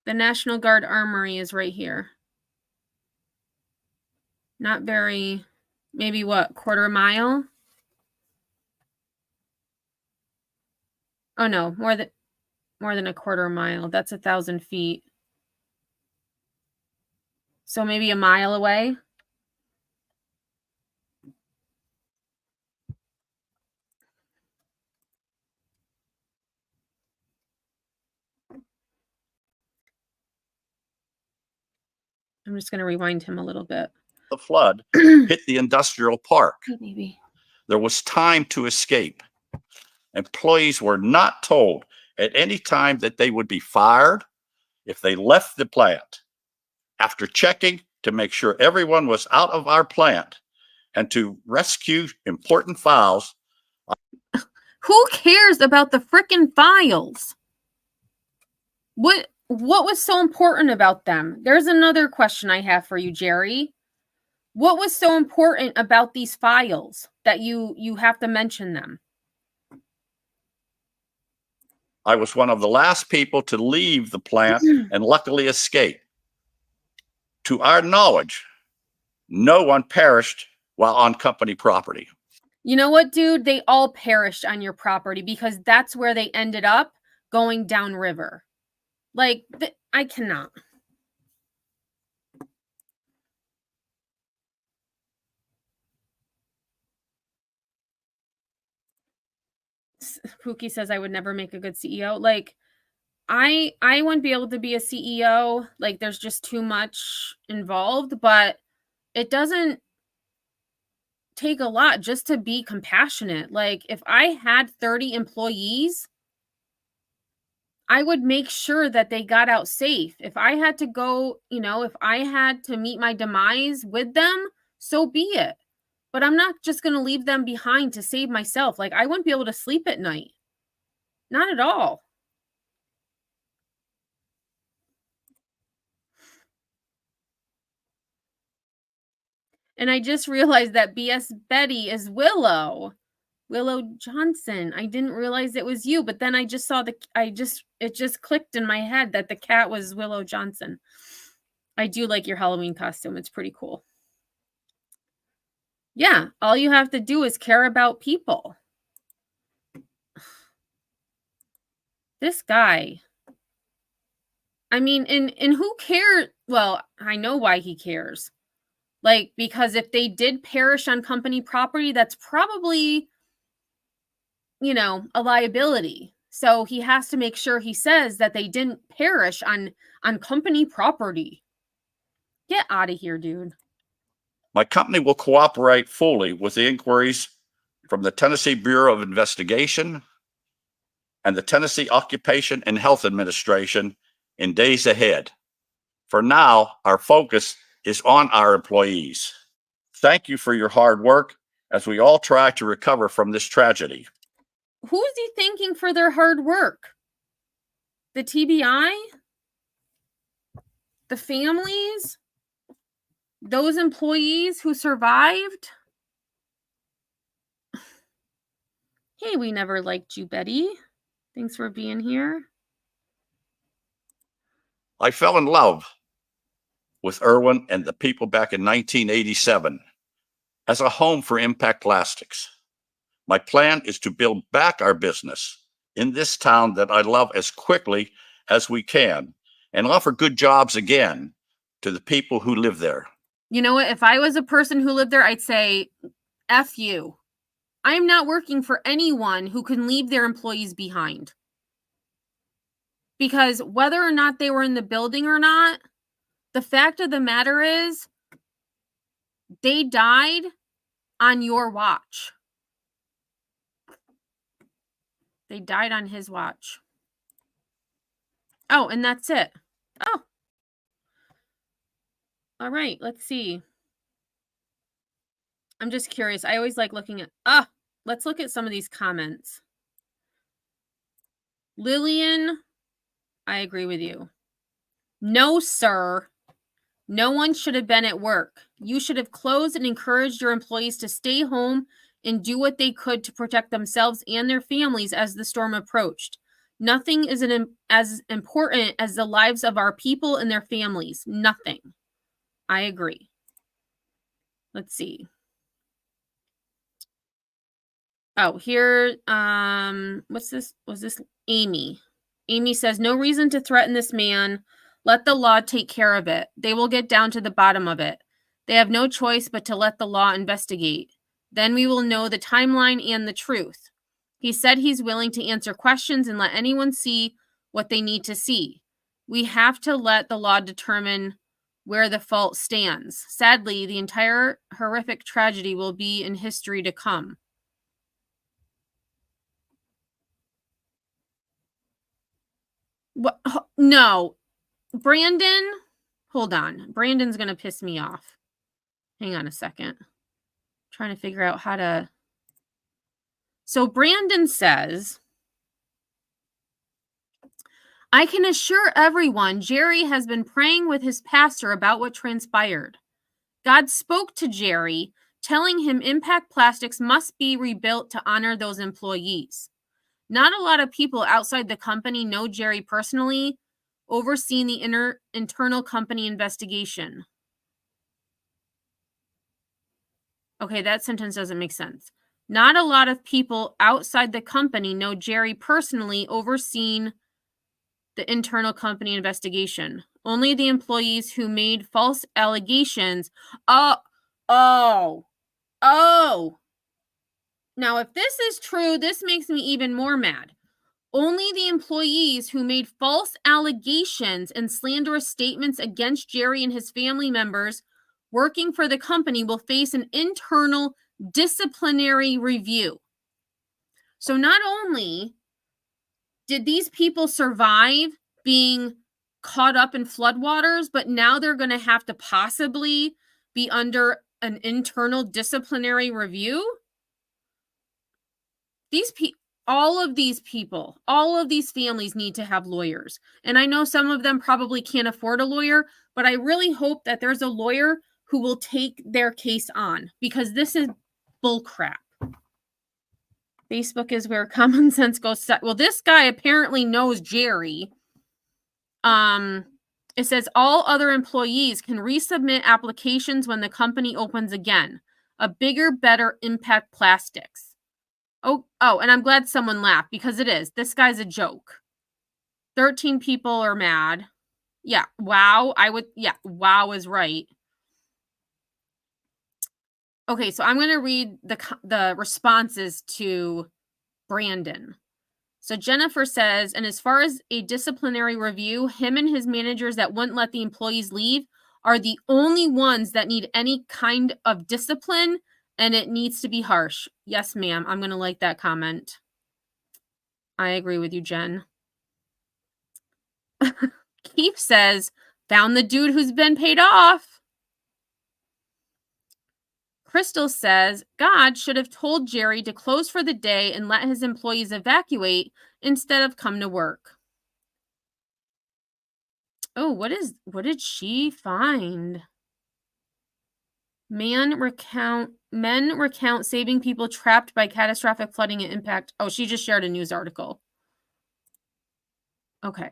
the National Guard Armory is right here. Not very, maybe what, quarter mile? Oh no, more than a quarter mile. That's 1,000 feet. So maybe a mile away. I'm just going to rewind him a little bit. The flood hit the industrial park. Maybe. There was time to escape. Employees were not told at any time that they would be fired if they left the plant. After checking to make sure everyone was out of our plant and to rescue important files. Who cares about the frickin' files? What was so important about them? There's another question I have for you, Jerry. What was so important about these files that you have to mention them? I was one of the last people to leave the plant and luckily escape. To our knowledge, no one perished while on company property. You know what, dude? They all perished on your property because that's where they ended up, going downriver. Like, I cannot. Pookie says I would never make a good CEO. Like, I wouldn't be able to be a CEO. Like, there's just too much involved, but it doesn't take a lot just to be compassionate. Like, if I had 30 employees, I would make sure that they got out safe. If I had to go, if I had to meet my demise with them, so be it. But I'm not just going to leave them behind to save myself. Like, I wouldn't be able to sleep at night. Not at all. And I just realized that BS Betty is Willow Johnson. I didn't realize it was you, but then I just saw it just clicked in my head that the cat was Willow Johnson. I do like your Halloween costume. It's pretty cool. Yeah, all you have to do is care about people. This guy. I mean, and who cares? Well, I know why he cares. Like, because if they did perish on company property, that's probably, a liability. So he has to make sure he says that they didn't perish on company property. Get out of here, dude. My company will cooperate fully with the inquiries from the Tennessee Bureau of Investigation and the Tennessee Occupation and Health Administration in days ahead. For now, our focus is on our employees. Thank you for your hard work as we all try to recover from this tragedy. Who is he thanking for their hard work? The TBI? The families? Those employees who survived? Hey, we never liked you, Betty. Thanks for being here. I fell in love with Irwin and the people back in 1987 as a home for Impact Plastics. My plan is to build back our business in this town that I love as quickly as we can and offer good jobs again to the people who live there. You know what? If I was a person who lived there, I'd say, F you. I'm not working for anyone who can leave their employees behind. Because whether or not they were in the building or not, the fact of the matter is they died on your watch. They died on his watch. Oh, and that's it. Oh. All right, let's see. I'm just curious. I always like looking at... let's look at some of these comments. Lillian, I agree with you. No, sir. No one should have been at work. You should have closed and encouraged your employees to stay home and do what they could to protect themselves and their families as the storm approached. Nothing is as important as the lives of our people and their families. Nothing. I agree. Let's see. Oh, here, what's this? Was this Amy? Amy says, no reason to threaten this man. Let the law take care of it. They will get down to the bottom of it. They have no choice but to let the law investigate. Then we will know the timeline and the truth. He said he's willing to answer questions and let anyone see what they need to see. We have to let the law determine where the fault stands. Sadly, the entire horrific tragedy will be in history to come. What? No. Brandon, hold on. Brandon's going to piss me off. Hang on a second. Trying to figure out how to... So Brandon says, I can assure everyone Jerry has been praying with his pastor about what transpired. God spoke to Jerry, telling him Impact Plastics must be rebuilt to honor those employees. Not a lot of people outside the company know Jerry personally, overseeing the internal company investigation. Okay, that sentence doesn't make sense. Not a lot of people outside the company know Jerry personally, overseeing the internal company investigation. Only the employees who made false allegations. Oh. Now, if this is true, this makes me even more mad. Only the employees who made false allegations and slanderous statements against Jerry and his family members working for the company will face an internal disciplinary review. So not only did these people survive being caught up in floodwaters, but now they're going to have to possibly be under an internal disciplinary review. All of these people, all of these families need to have lawyers. And I know some of them probably can't afford a lawyer, but I really hope that there's a lawyer who will take their case on, because this is bullcrap. Facebook is where common sense goes. Well, this guy apparently knows Jerry. It says all other employees can resubmit applications when the company opens again. A bigger, better Impact Plastics. Oh, and I'm glad someone laughed, because it is. This guy's a joke. 13 people are mad. Yeah, wow. Wow is right. Okay, so I'm going to read the responses to Brandon. So Jennifer says, and as far as a disciplinary review, him and his managers that wouldn't let the employees leave are the only ones that need any kind of discipline. And it needs to be harsh. Yes, ma'am. I'm going to like that comment. I agree with you, Jen. Keith says, found the dude who's been paid off. Crystal says, God should have told Jerry to close for the day and let his employees evacuate instead of come to work. Oh, what did she find? Men recount saving people trapped by catastrophic flooding and impact. Oh, she just shared a news article. Okay.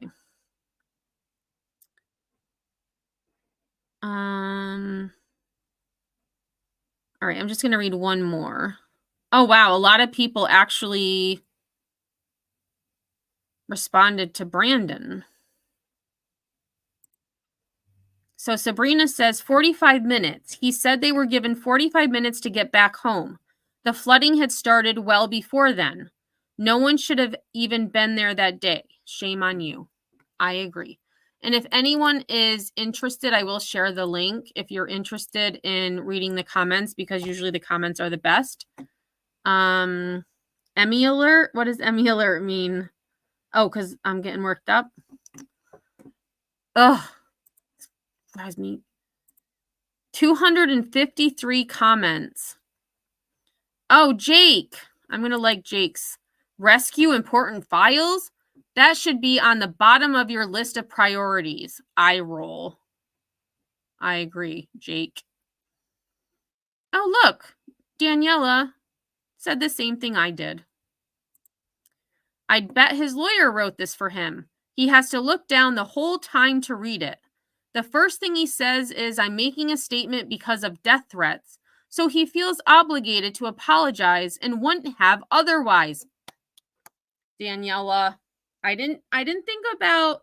All right, I'm just going to read one more. Oh, wow. A lot of people actually responded to Brandon. So Sabrina says 45 minutes. He said they were given 45 minutes to get back home. The flooding had started well before then. No one should have even been there that day. Shame on you. I agree. And if anyone is interested, I will share the link if you're interested in reading the comments, because usually the comments are the best. Emmy alert? What does Emmy alert mean? Oh, because I'm getting worked up. Ugh. Drives me. 253 comments. Oh, Jake. I'm going to like Jake's. Rescue important files? That should be on the bottom of your list of priorities. I roll. I agree, Jake. Oh, look. Daniela said the same thing I did. I'd bet his lawyer wrote this for him. He has to look down the whole time to read it. The first thing he says is, I'm making a statement because of death threats. So he feels obligated to apologize and wouldn't have otherwise. Daniela, I didn't think about,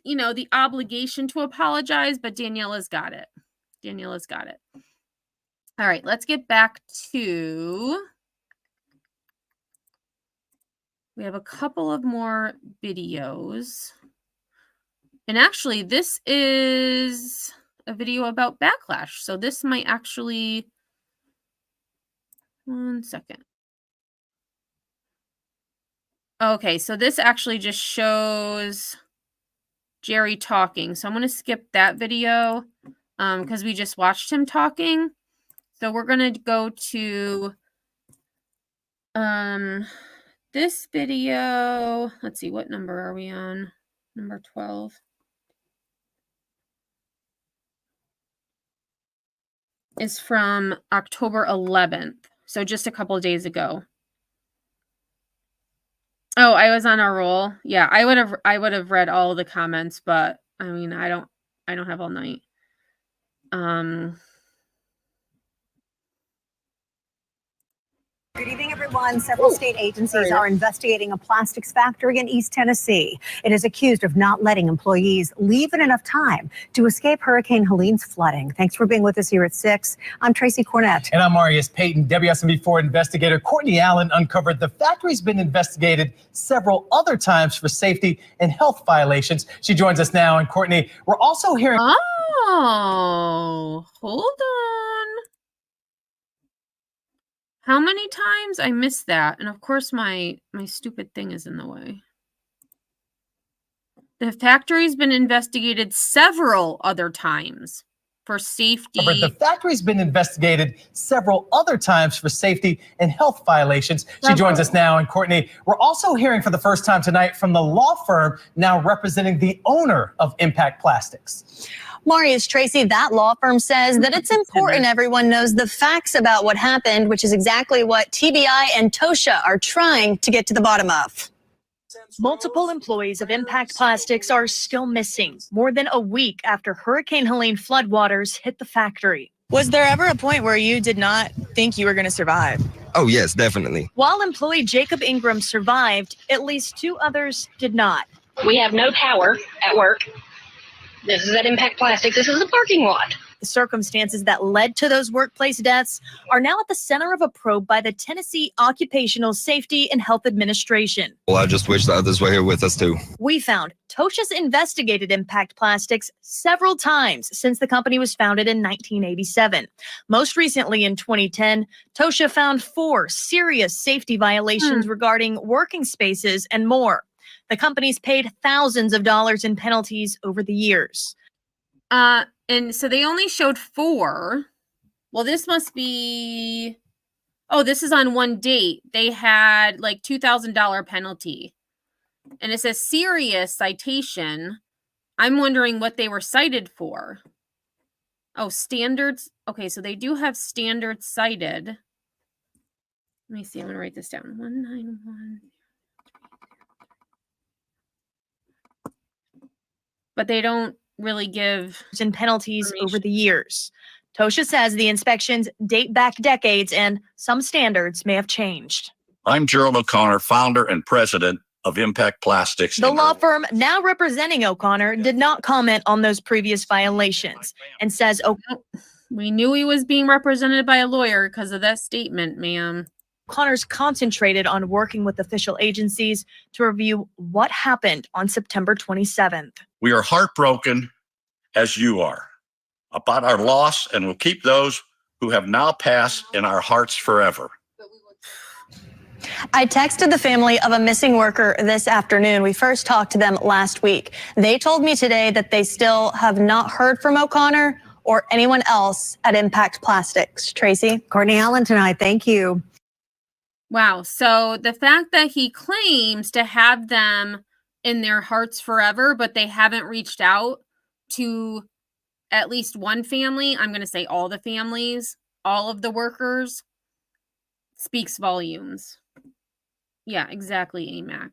the obligation to apologize, but Daniela's got it. Daniela's got it. All right, let's get back to, we have a couple of more videos. And actually, this is a video about backlash. So this might actually, one second. Okay, so this actually just shows Jerry talking. So I'm going to skip that video because we just watched him talking. So we're going to go to this video. Let's see, what number are we on? Number 12. Is from October 11th. So just a couple of days ago. Oh, I was on a roll. Yeah, I would have read all the comments, but I mean, I don't have all night. Good evening, everyone. Several state agencies are investigating a plastics factory in East Tennessee. It is accused of not letting employees leave in enough time to escape Hurricane Helene's flooding. Thanks for being with us here at 6. I'm Tracy Cornett. And I'm Marius Payton. WSMV4 investigator Courtney Allen uncovered the factory's been investigated several other times for safety and health violations. She joins us now. And Courtney, we're also hearing... Oh, hold on. How many times? I missed that. And of course, my stupid thing is in the way. The factory's been investigated several other times for safety. The factory's been investigated several other times for safety and health violations. She joins us now. And Courtney, we're also hearing for the first time tonight from the law firm now representing the owner of Impact Plastics. Marius, Tracy, that law firm says that it's important everyone knows the facts about what happened, which is exactly what TBI and Tosha are trying to get to the bottom of. Multiple employees of Impact Plastics are still missing, more than a week after Hurricane Helene floodwaters hit the factory. Was there ever a point where you did not think you were going to survive? Oh, yes, definitely. While employee Jacob Ingram survived, at least 2 others did not. We have no power at work. This is at Impact Plastics. This is a parking lot. The circumstances that led to those workplace deaths are now at the center of a probe by the Tennessee Occupational Safety and Health Administration. Well, I just wish the others were here with us too. We found Tosha's investigated Impact Plastics several times since the company was founded in 1987. Most recently in 2010, Tosha found 4 serious safety violations regarding working spaces and more. The company's paid thousands of dollars in penalties over the years. And so they only showed 4. Well, this must be, oh, this is on one date. They had like $2,000 penalty. And it says serious citation. I'm wondering what they were cited for. Oh, standards. Okay, so they do have standards cited. Let me see. I'm going to write this down. 191. But they don't really give in penalties over the years. Tosha says the inspections date back decades and some standards may have changed. I'm Gerald O'Connor, founder and president of Impact Plastics. The law firm now representing O'Connor did not comment on those previous violations and says we knew he was being represented by a lawyer because of that statement, ma'am. O'Connor's concentrated on working with official agencies to review what happened on September 27th. We are heartbroken, as you are, about our loss, and will keep those who have now passed in our hearts forever. I texted the family of a missing worker this afternoon. We first talked to them last week. They told me today that they still have not heard from O'Connor or anyone else at Impact Plastics. Tracy? Courtney Allen tonight. Thank you. Wow. So the fact that he claims to have them in their hearts forever, but they haven't reached out to at least one family, I'm going to say all the families, all of the workers, speaks volumes. Yeah, exactly, AMAC.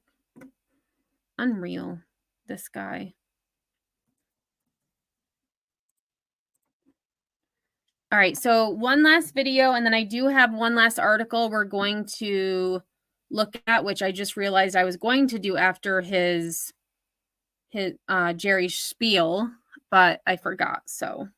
Unreal, this guy. All right, so one last video, and then I do have one last article we're going to look at, which I just realized I was going to do after his Jerry spiel, but I forgot, so.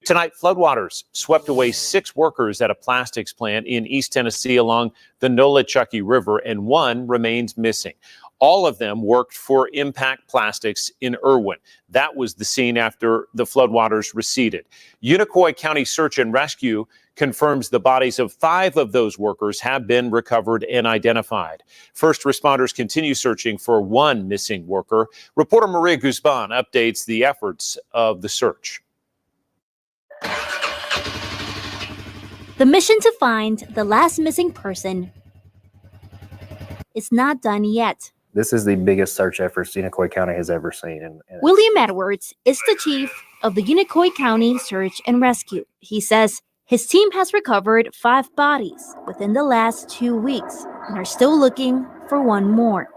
Tonight, floodwaters swept away 6 workers at a plastics plant in East Tennessee along the Nolichucky River, and 1 remains missing. All of them worked for Impact Plastics in Irwin. That was the scene after the floodwaters receded. Unicoi County Search and Rescue confirms the bodies of 5 of those workers have been recovered and identified. First responders continue searching for 1 missing worker. Reporter Maria Guzman updates the efforts of the search. The mission to find the last missing person is not done yet. This is the biggest search effort Unicoi County has ever seen. William Edwards is the chief of the Unicoi County Search and Rescue. He says his team has recovered 5 bodies within the last 2 weeks and are still looking for 1 more.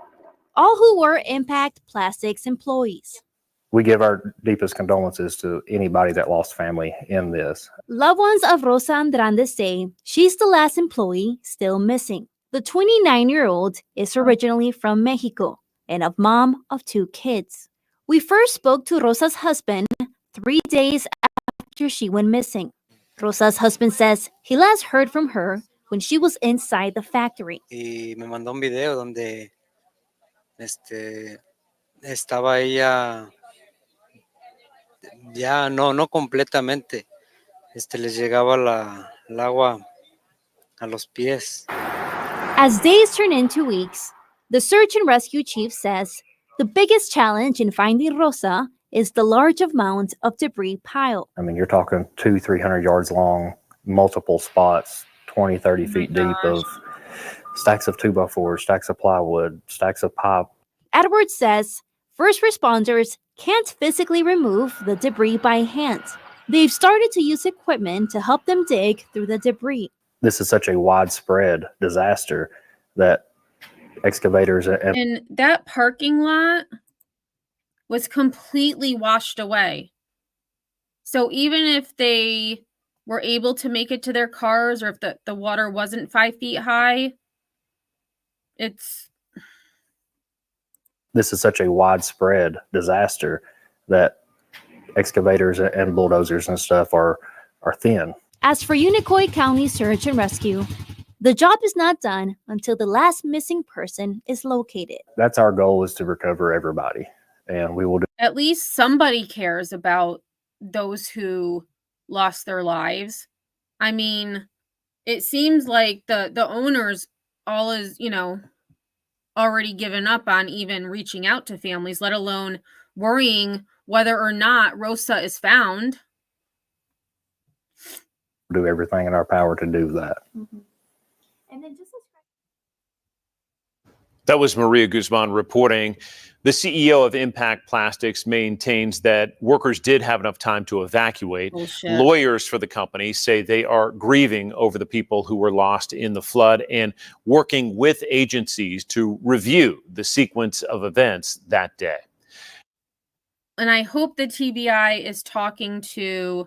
All who were Impact Plastics employees. We give our deepest condolences to anybody that lost family in this. Loved ones of Rosa Andrandes say she's the last employee still missing. The 29-year-old is originally from Mexico and a mom of 2 kids. We first spoke to Rosa's husband 3 days after she went missing. Rosa's husband says he last heard from her when she was inside the factory. Y me mandó un video donde estaba ella ya no completamente. Les llegaba el agua a los pies. As days turn into weeks, the search and rescue chief says the biggest challenge in finding Rosa is the large amount of debris pile. I mean, you're talking 200-300 yards long, multiple spots, 20-30 feet deep of stacks of 2x4s, stacks of plywood, stacks of pipe. Edwards says first responders can't physically remove the debris by hand. They've started to use equipment to help them dig through the debris. This is such a widespread disaster that excavators and that parking lot was completely washed away. So even if they were able to make it to their cars, or if the water wasn't 5 feet high, this is such a widespread disaster that excavators and bulldozers and stuff are thin. As for Unicoi County Search and Rescue, the job is not done until the last missing person is located. That's our goal, is to recover everybody, and we will do. At least somebody cares about those who lost their lives. I mean, it seems like the owners all is, already given up on even reaching out to families, let alone worrying whether or not Rosa is found. Do everything in our power to do that. Mm-hmm. And then just That was Maria Guzman reporting. The CEO of Impact Plastics maintains that workers did have enough time to evacuate. Bullshit. Lawyers for the company say they are grieving over the people who were lost in the flood and working with agencies to review the sequence of events that day. And I hope the TBI is talking to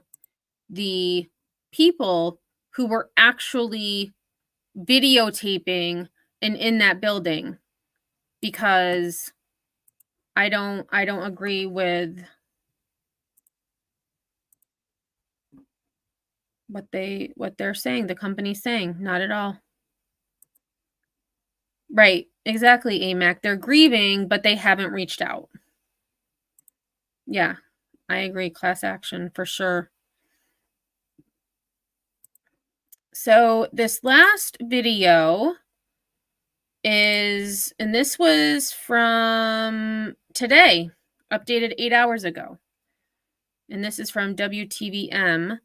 the people who were actually videotaping and in that building, because I don't agree with what they're saying, the company's saying. Not at all. Right, exactly, AMAC. They're grieving, but they haven't reached out. Yeah, I agree. Class action for sure. So this last video is, and this was from today, updated 8 hours ago. And this is from WTVM.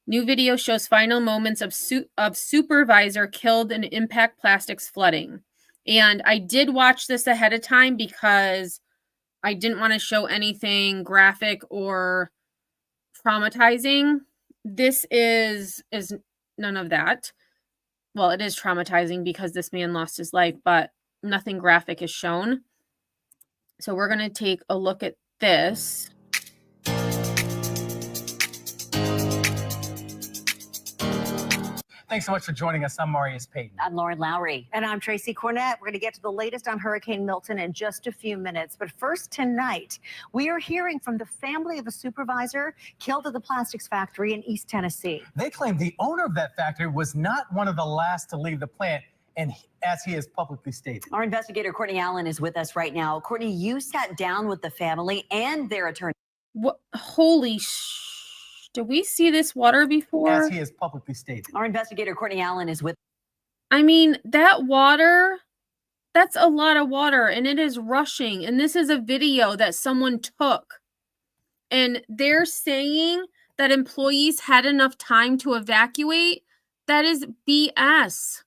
New video shows final moments of supervisor killed in Impact Plastics flooding. And I did watch this ahead of time because I didn't want to show anything graphic or traumatizing. This is none of that. Well, it is traumatizing because this man lost his life, but nothing graphic is shown. So we're going to take a look at this. Thanks so much for joining us. I'm Marius Payton. I'm Lauren Lowry. And I'm Tracy Cornett. We're going to get to the latest on Hurricane Milton in just a few minutes. But first, tonight, we are hearing from the family of a supervisor killed at the plastics factory in East Tennessee. They claim the owner of that factory was not one of the last to leave the plant, and as he has publicly stated. Our investigator, Courtney Allen, is with us right now. Courtney, you sat down with the family and their attorney. What? Holy did we see this water before? As he has publicly stated. Our investigator, Courtney Allen, is with. I mean, that water, that's a lot of water, and it is rushing. And this is a video that someone took. And they're saying that employees had enough time to evacuate. That is BS.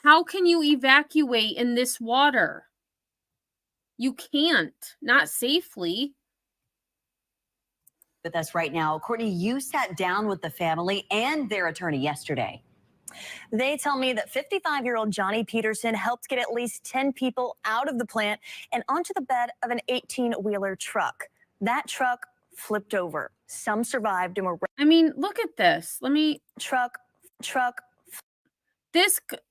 How can you evacuate in this water? You can't, not safely. With us right now. Courtney, you sat down with the family and their attorney yesterday. They tell me that 55-year-old Johnny Peterson helped get at least 10 people out of the plant and onto the bed of an 18-wheeler truck. That truck flipped over. Some survived and were. I mean, look at this. Let me. Truck.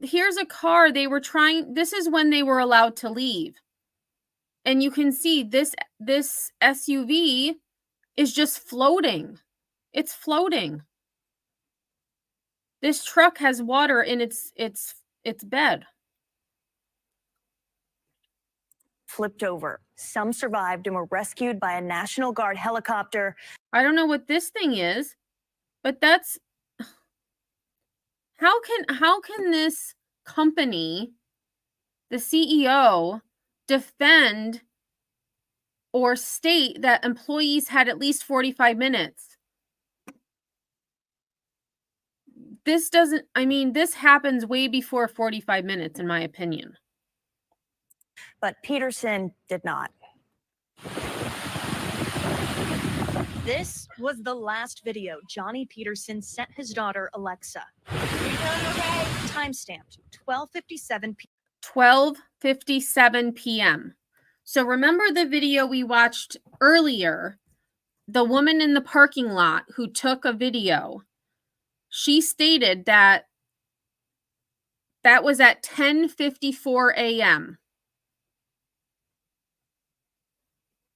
Here's a car. They were trying. This is when they were allowed to leave. And you can see this SUV is just floating. It's floating. This truck has water in its bed. Flipped over. Some survived and were rescued by a National Guard helicopter. I don't know what this thing is, but that's how can this company, the CEO, defend or state that employees had at least 45 minutes. This happens way before 45 minutes, in my opinion. But Peterson did not. This was the last video Johnny Peterson sent his daughter, Alexa. Timestamped 12:57 p.m. So remember the video we watched earlier, the woman in the parking lot who took a video, she stated that was at 10:54 a.m.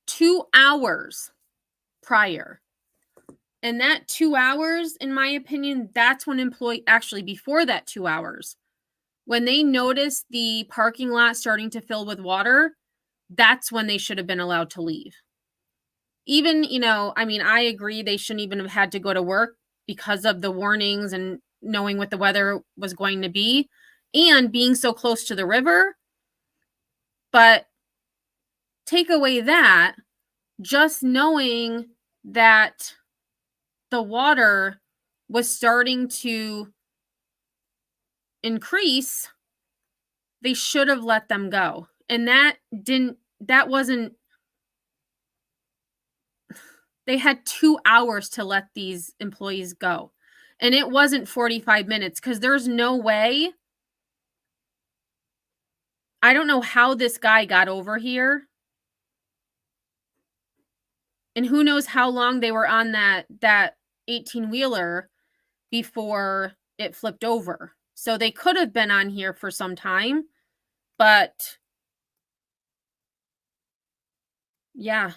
2 hours prior. And that 2 hours, in my opinion, that's when actually before that 2 hours, when they noticed the parking lot starting to fill with water, that's when they should have been allowed to leave. Even, I mean, I agree they shouldn't even have had to go to work because of the warnings and knowing what the weather was going to be and being so close to the river. But take away that, just knowing that the water was starting to increase, they should have let them go. And they had 2 hours to let these employees go. And it wasn't 45 minutes because there's no way. I don't know how this guy got over here. And who knows how long they were on that 18-wheeler before it flipped over. So they could have been on here for some time, but yeah.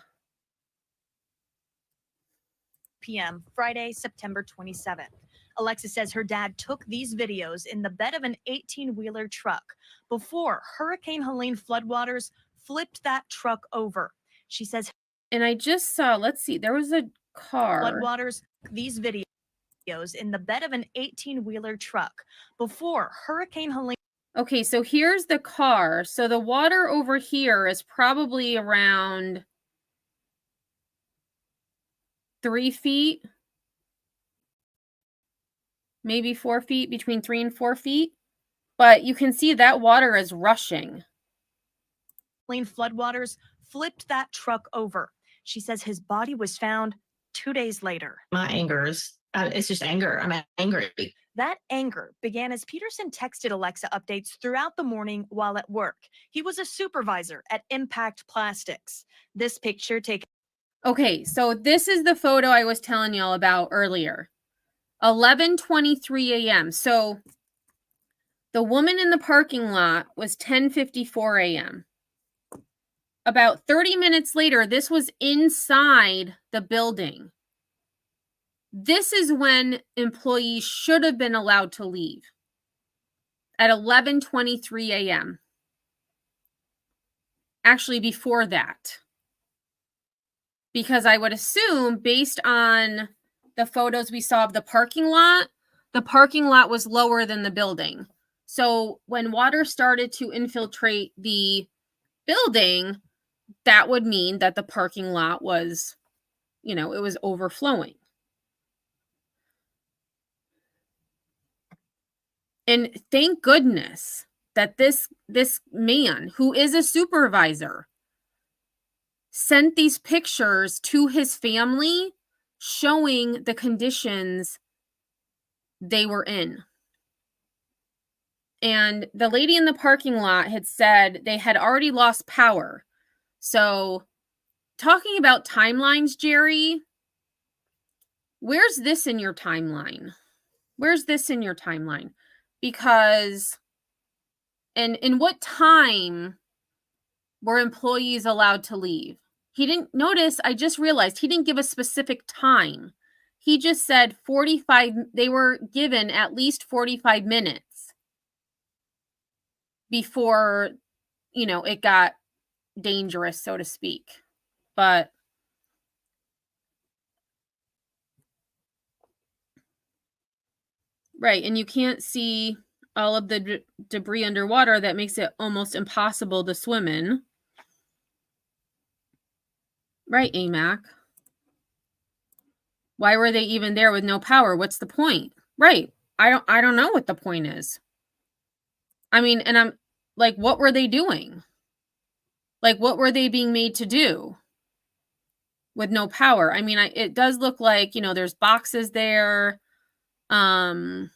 p.m. Friday, September 27th. Alexa says her dad took these videos in the bed of an 18-wheeler truck before Hurricane Helene floodwaters flipped that truck over. She says, and I just saw, let's see, there was a car. Floodwaters, these videos in the bed of an 18-wheeler truck before Hurricane Helene. Okay, so here's the car. So the water over here is probably around 3 feet, maybe 4 feet, between 3 and 4 feet. But you can see that water is rushing. Floodwaters flipped that truck over. She says his body was found 2 days later. My anger is, it's just anger. I'm angry. That anger began as Peterson texted Alexa updates throughout the morning while at work. He was a supervisor at Impact Plastics. This picture taken. Okay, so this is the photo I was telling y'all about earlier. 11:23 a.m. So the woman in the parking lot was 10:54 a.m. About 30 minutes later, this was inside the building. This is when employees should have been allowed to leave at 11:23 a.m. Actually, before that. Because I would assume, based on the photos we saw of the parking lot was lower than the building. So when water started to infiltrate the building, that would mean that the parking lot was, it was overflowing. And thank goodness that this man, who is a supervisor, sent these pictures to his family showing the conditions they were in. And the lady in the parking lot had said they had already lost power. So, talking about timelines, Jerry, where's this in your timeline? Where's this in your timeline? Because, and in what time were employees allowed to leave? He didn't notice, I just realized he didn't give a specific time. He just said 45, they were given at least 45 minutes before, it got dangerous, so to speak. But right, and you can't see all of the debris underwater. That makes it almost impossible to swim in. Right, AMAC. Why were they even there with no power? What's the point? Right. I don't know what the point is. I mean, and I'm like, what were they doing? Like, what were they being made to do with no power? I mean, it does look like, there's boxes there. But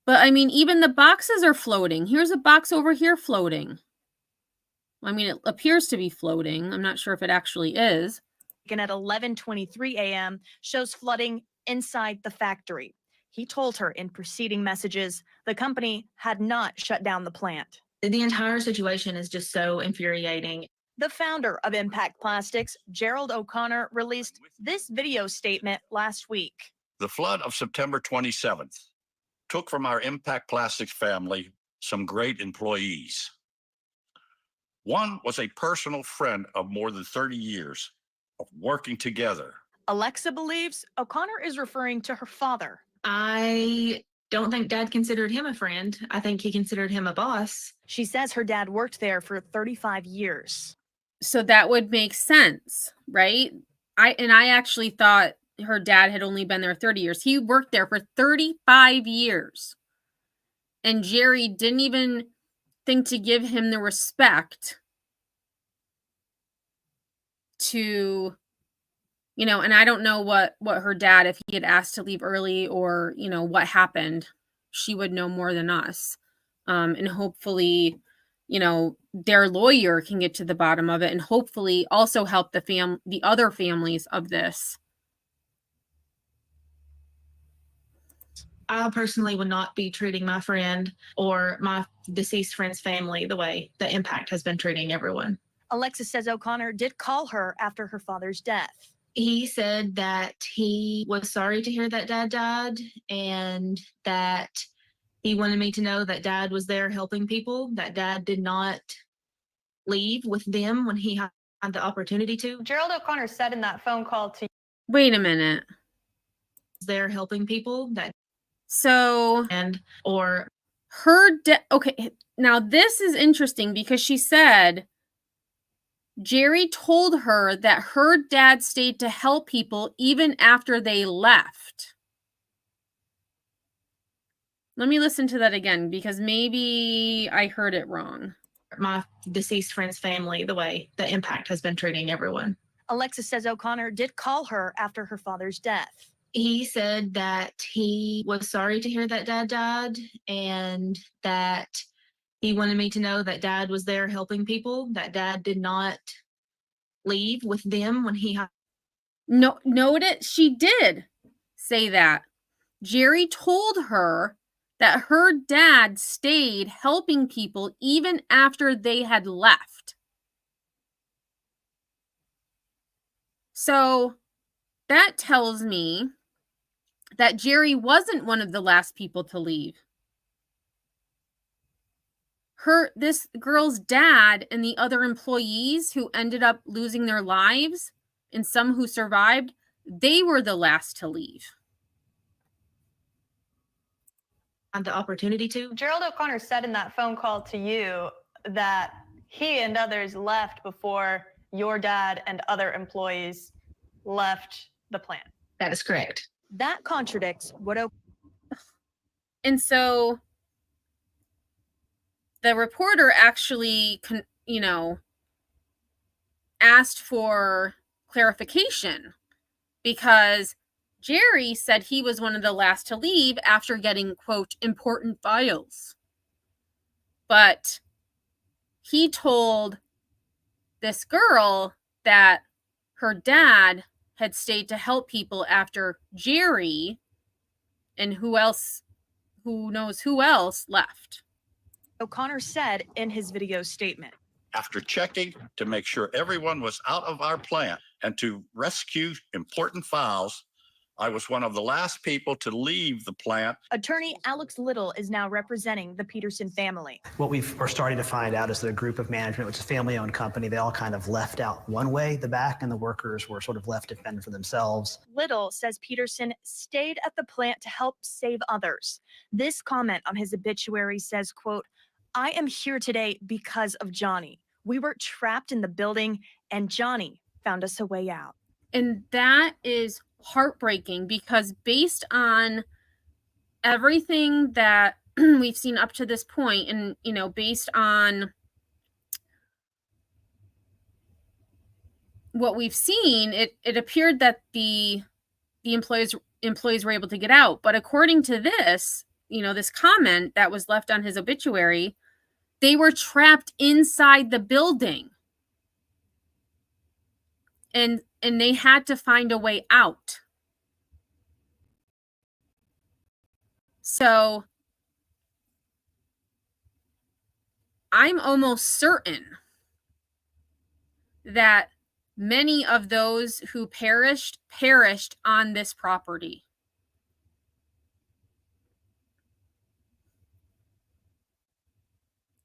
I mean, even the boxes are floating. Here's a box over here floating. I mean, it appears to be floating. I'm not sure if it actually is. And at 11:23 a.m. shows flooding inside the factory. He told her in preceding messages the company had not shut down the plant. The entire situation is just so infuriating. The founder of Impact Plastics, Gerald O'Connor, released this video statement last week. The flood of September 27th took from our Impact Plastics family some great employees. One was a personal friend of more than 30 years of working together. Alexa believes O'Connor is referring to her father. I don't think Dad considered him a friend. I think he considered him a boss. She says her dad worked there for 35 years. So that would make sense, right? I actually thought her dad had only been there 30 years. He worked there for 35 years. And Jerry didn't even think to give him the respect to, you know, and I don't know what her dad, if he had asked to leave early or, you know, what happened. She would know more than us. And hopefully, you know, their lawyer can get to the bottom of it and hopefully also help the other families of this. I personally would not be treating my friend or my deceased friend's family the way the Impact has been treating everyone. Alexa says O'Connor did call her after her father's death. He said that he was sorry to hear that Dad died and that he wanted me to know that Dad was there helping people, that Dad did not leave with them when he had the opportunity to. Gerald O'Connor said in that phone call to Wait a minute. There helping people that So or okay, now this is interesting because she said Jerry told her that her dad stayed to help people even after they left. Let me listen to that again because maybe I heard it wrong. My deceased friend's family the way the Impact has been treating everyone. Alexa says O'Connor did call her after her father's death. He said that he was sorry to hear that Dad died and that he wanted me to know that Dad was there helping people, that Dad did not leave with them when he had. No, noted she did say that. Jerry told her that her dad stayed helping people even after they had left. So that tells me that Jerry wasn't one of the last people to leave. This girl's dad and the other employees who ended up losing their lives and some who survived, they were the last to leave. Had the opportunity to. Gerald O'Connor said in that phone call to you that he and others left before your dad and other employees left the plant. That is correct. That contradicts what And so the reporter actually, asked for clarification because Jerry said he was one of the last to leave after getting, quote, important files. But he told this girl that her dad had stayed to help people after Jerry and who knows who else left. O'Connor said in his video statement. After checking to make sure everyone was out of our plant and to rescue important files, I was one of the last people to leave the plant. Attorney Alex Little is now representing the Peterson family. What we're starting to find out is that a group of management, which is a family-owned company, they all kind of left out one way, the back, and the workers were sort of left to fend for themselves. Little says Peterson stayed at the plant to help save others. This comment on his obituary says, quote, I am here today because of Johnny. We were trapped in the building and Johnny found us a way out. And that is heartbreaking because based on everything that we've seen up to this point and, based on what we've seen, it appeared that the employees were able to get out. But according to this, this comment that was left on his obituary, they were trapped inside the building. And they had to find a way out. So I'm almost certain that many of those who perished on this property.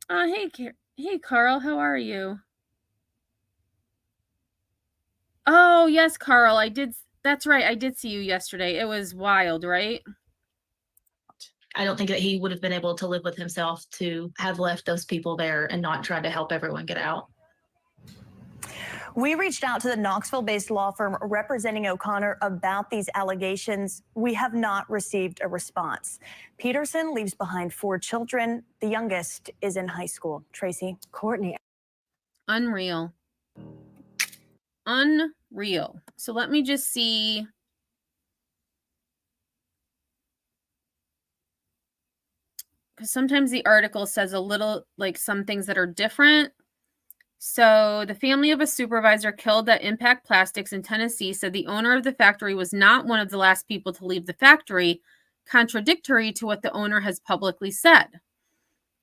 Hey, Carl, how are you? Oh, yes, Carl, I did. That's right. I did see you yesterday. It was wild, right? I don't think that he would have been able to live with himself to have left those people there and not tried to help everyone get out. We reached out to the Knoxville-based law firm representing O'Connor about these allegations. We have not received a response. Peterson leaves behind 4 children. The youngest is in high school. Tracy. Courtney. Unreal. Unreal. So let me just see. Because sometimes the article says a little, like, some things that are different. So the family of a supervisor killed at Impact Plastics in Tennessee said the owner of the factory was not one of the last people to leave the factory, contradictory to what the owner has publicly said.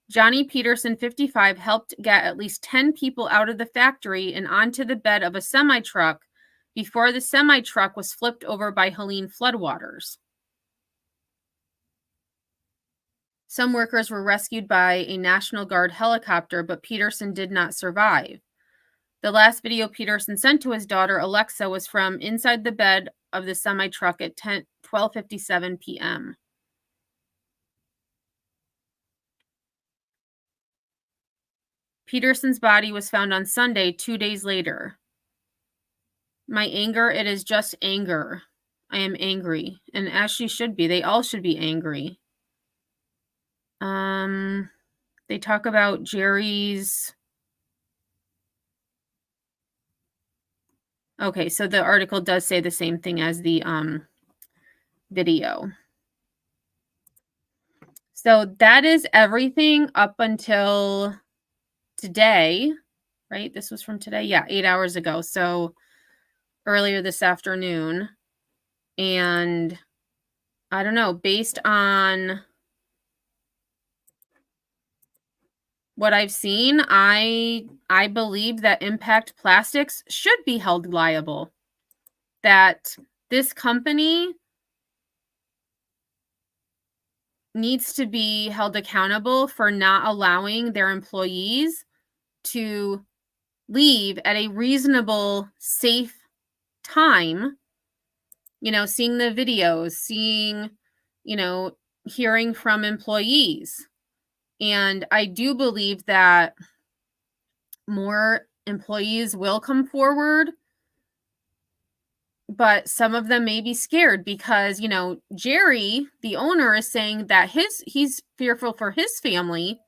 Johnny Peterson, 55, helped get at least 10 people out of the factory and onto the bed of a semi-truck before the semi-truck was flipped over by Helene floodwaters. Some workers were rescued by a National Guard helicopter, but Peterson did not survive. The last video Peterson sent to his daughter, Alexa, was from inside the bed of the semi-truck at 12:57 p.m. Peterson's body was found on Sunday, 2 days later. My anger, it is just anger. I am angry. And as she should be. They all should be angry. They talk about Jerry's. Okay, so the article does say the same thing as the video. So that is everything up until today, right? This was from today. Yeah, 8 hours ago. So earlier this afternoon. And I don't know, based on what I've seen, I believe that Impact Plastics should be held liable. That this company needs to be held accountable for not allowing their employees to leave at a reasonable, safe time. You know, seeing the videos, seeing, you know, hearing from employees. And I do believe that more employees will come forward, but some of them may be scared because, you know, Jerry, the owner, is saying that he's fearful for his family.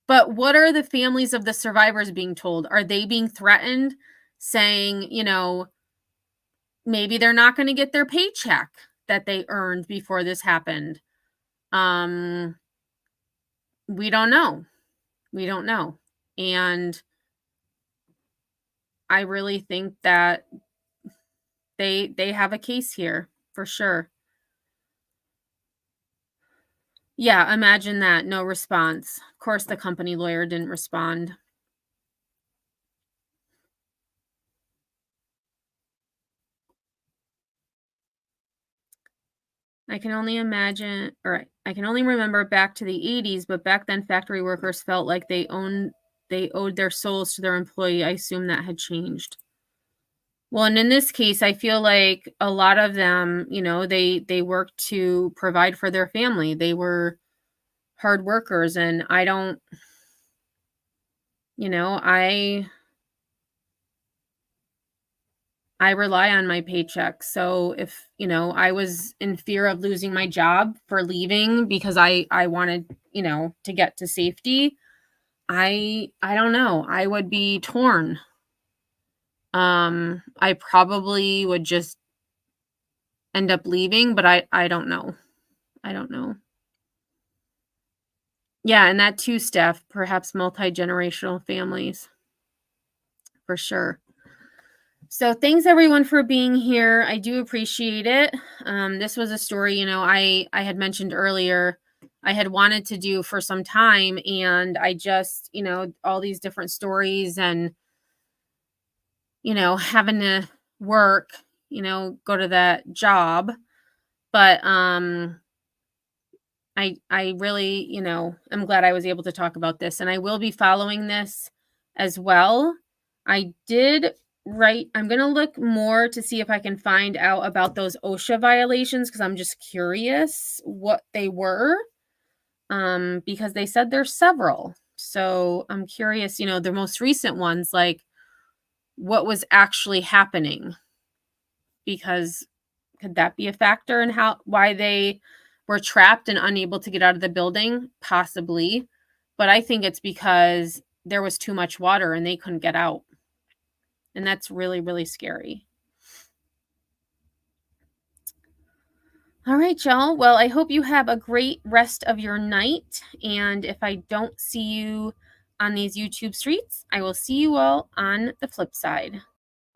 But what are the families of the survivors being told? Are they being threatened, saying, you know, maybe they're not going to get their paycheck that they earned before this happened? We don't know. We don't know. And I really think that they have a case here for sure. Yeah, imagine that. No response. Of course, the company lawyer didn't respond. I can only imagine, or I can only remember back to the 80s, but back then factory workers felt like they owed their souls to their employee. I assume that had changed. Well, and in this case, I feel like a lot of them, you know, they worked to provide for their family. They were hard workers, and I don't, you know, I rely on my paycheck. So if, you know, I was in fear of losing my job for leaving because I wanted, you know, to get to safety, I don't know. I would be torn. I probably would just end up leaving, but I don't know. I don't know. Yeah, and that too, Steph, perhaps multi-generational families. For sure. So thanks everyone for being here. I do appreciate it. This was a story, you know, I had mentioned earlier I had wanted to do for some time, and I just, you know, all these different stories, and having to work, go to that job. But I really, I'm glad I was able to talk about this, and I will be following this as well. I'm going to look more to see if I can find out about those OSHA violations, because I'm just curious what they were, because they said there's several. So I'm curious, the most recent ones, like what was actually happening, because could that be a factor in why they were trapped and unable to get out of the building? Possibly. But I think it's because there was too much water and they couldn't get out. And that's really, really scary. All right, y'all. Well, I hope you have a great rest of your night. And if I don't see you on these YouTube streets, I will see you all on the flip side.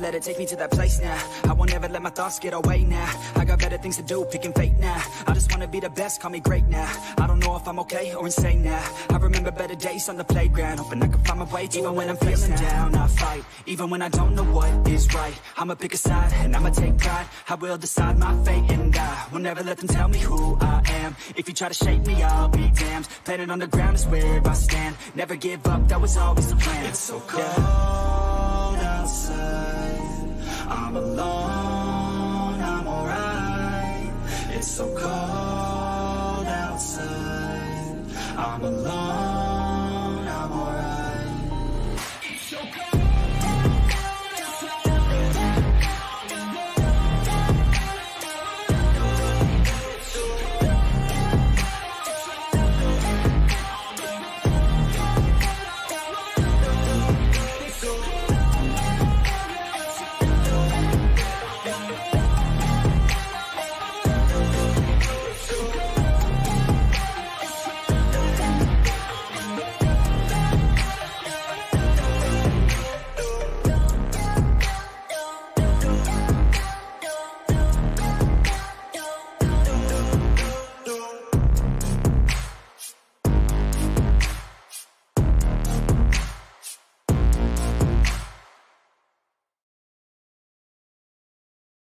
Let it take me to that place now. I won't ever let my thoughts get away now. I got better things to do, picking fate now. I just wanna be the best, call me great now. I don't know if I'm okay or insane now. I remember better days on the playground, hoping I can find my way even when I'm feeling down. I fight, even when I don't know what is right. I'ma pick a side and I'ma take pride. I will decide my fate and I will never let them tell me who I am. If you try to shake me, I'll be damned. Planet on the ground is where I stand. Never give up, that was always the plan. It's so cold outside. I'm alone, I'm alright. It's so cold outside. I'm alone.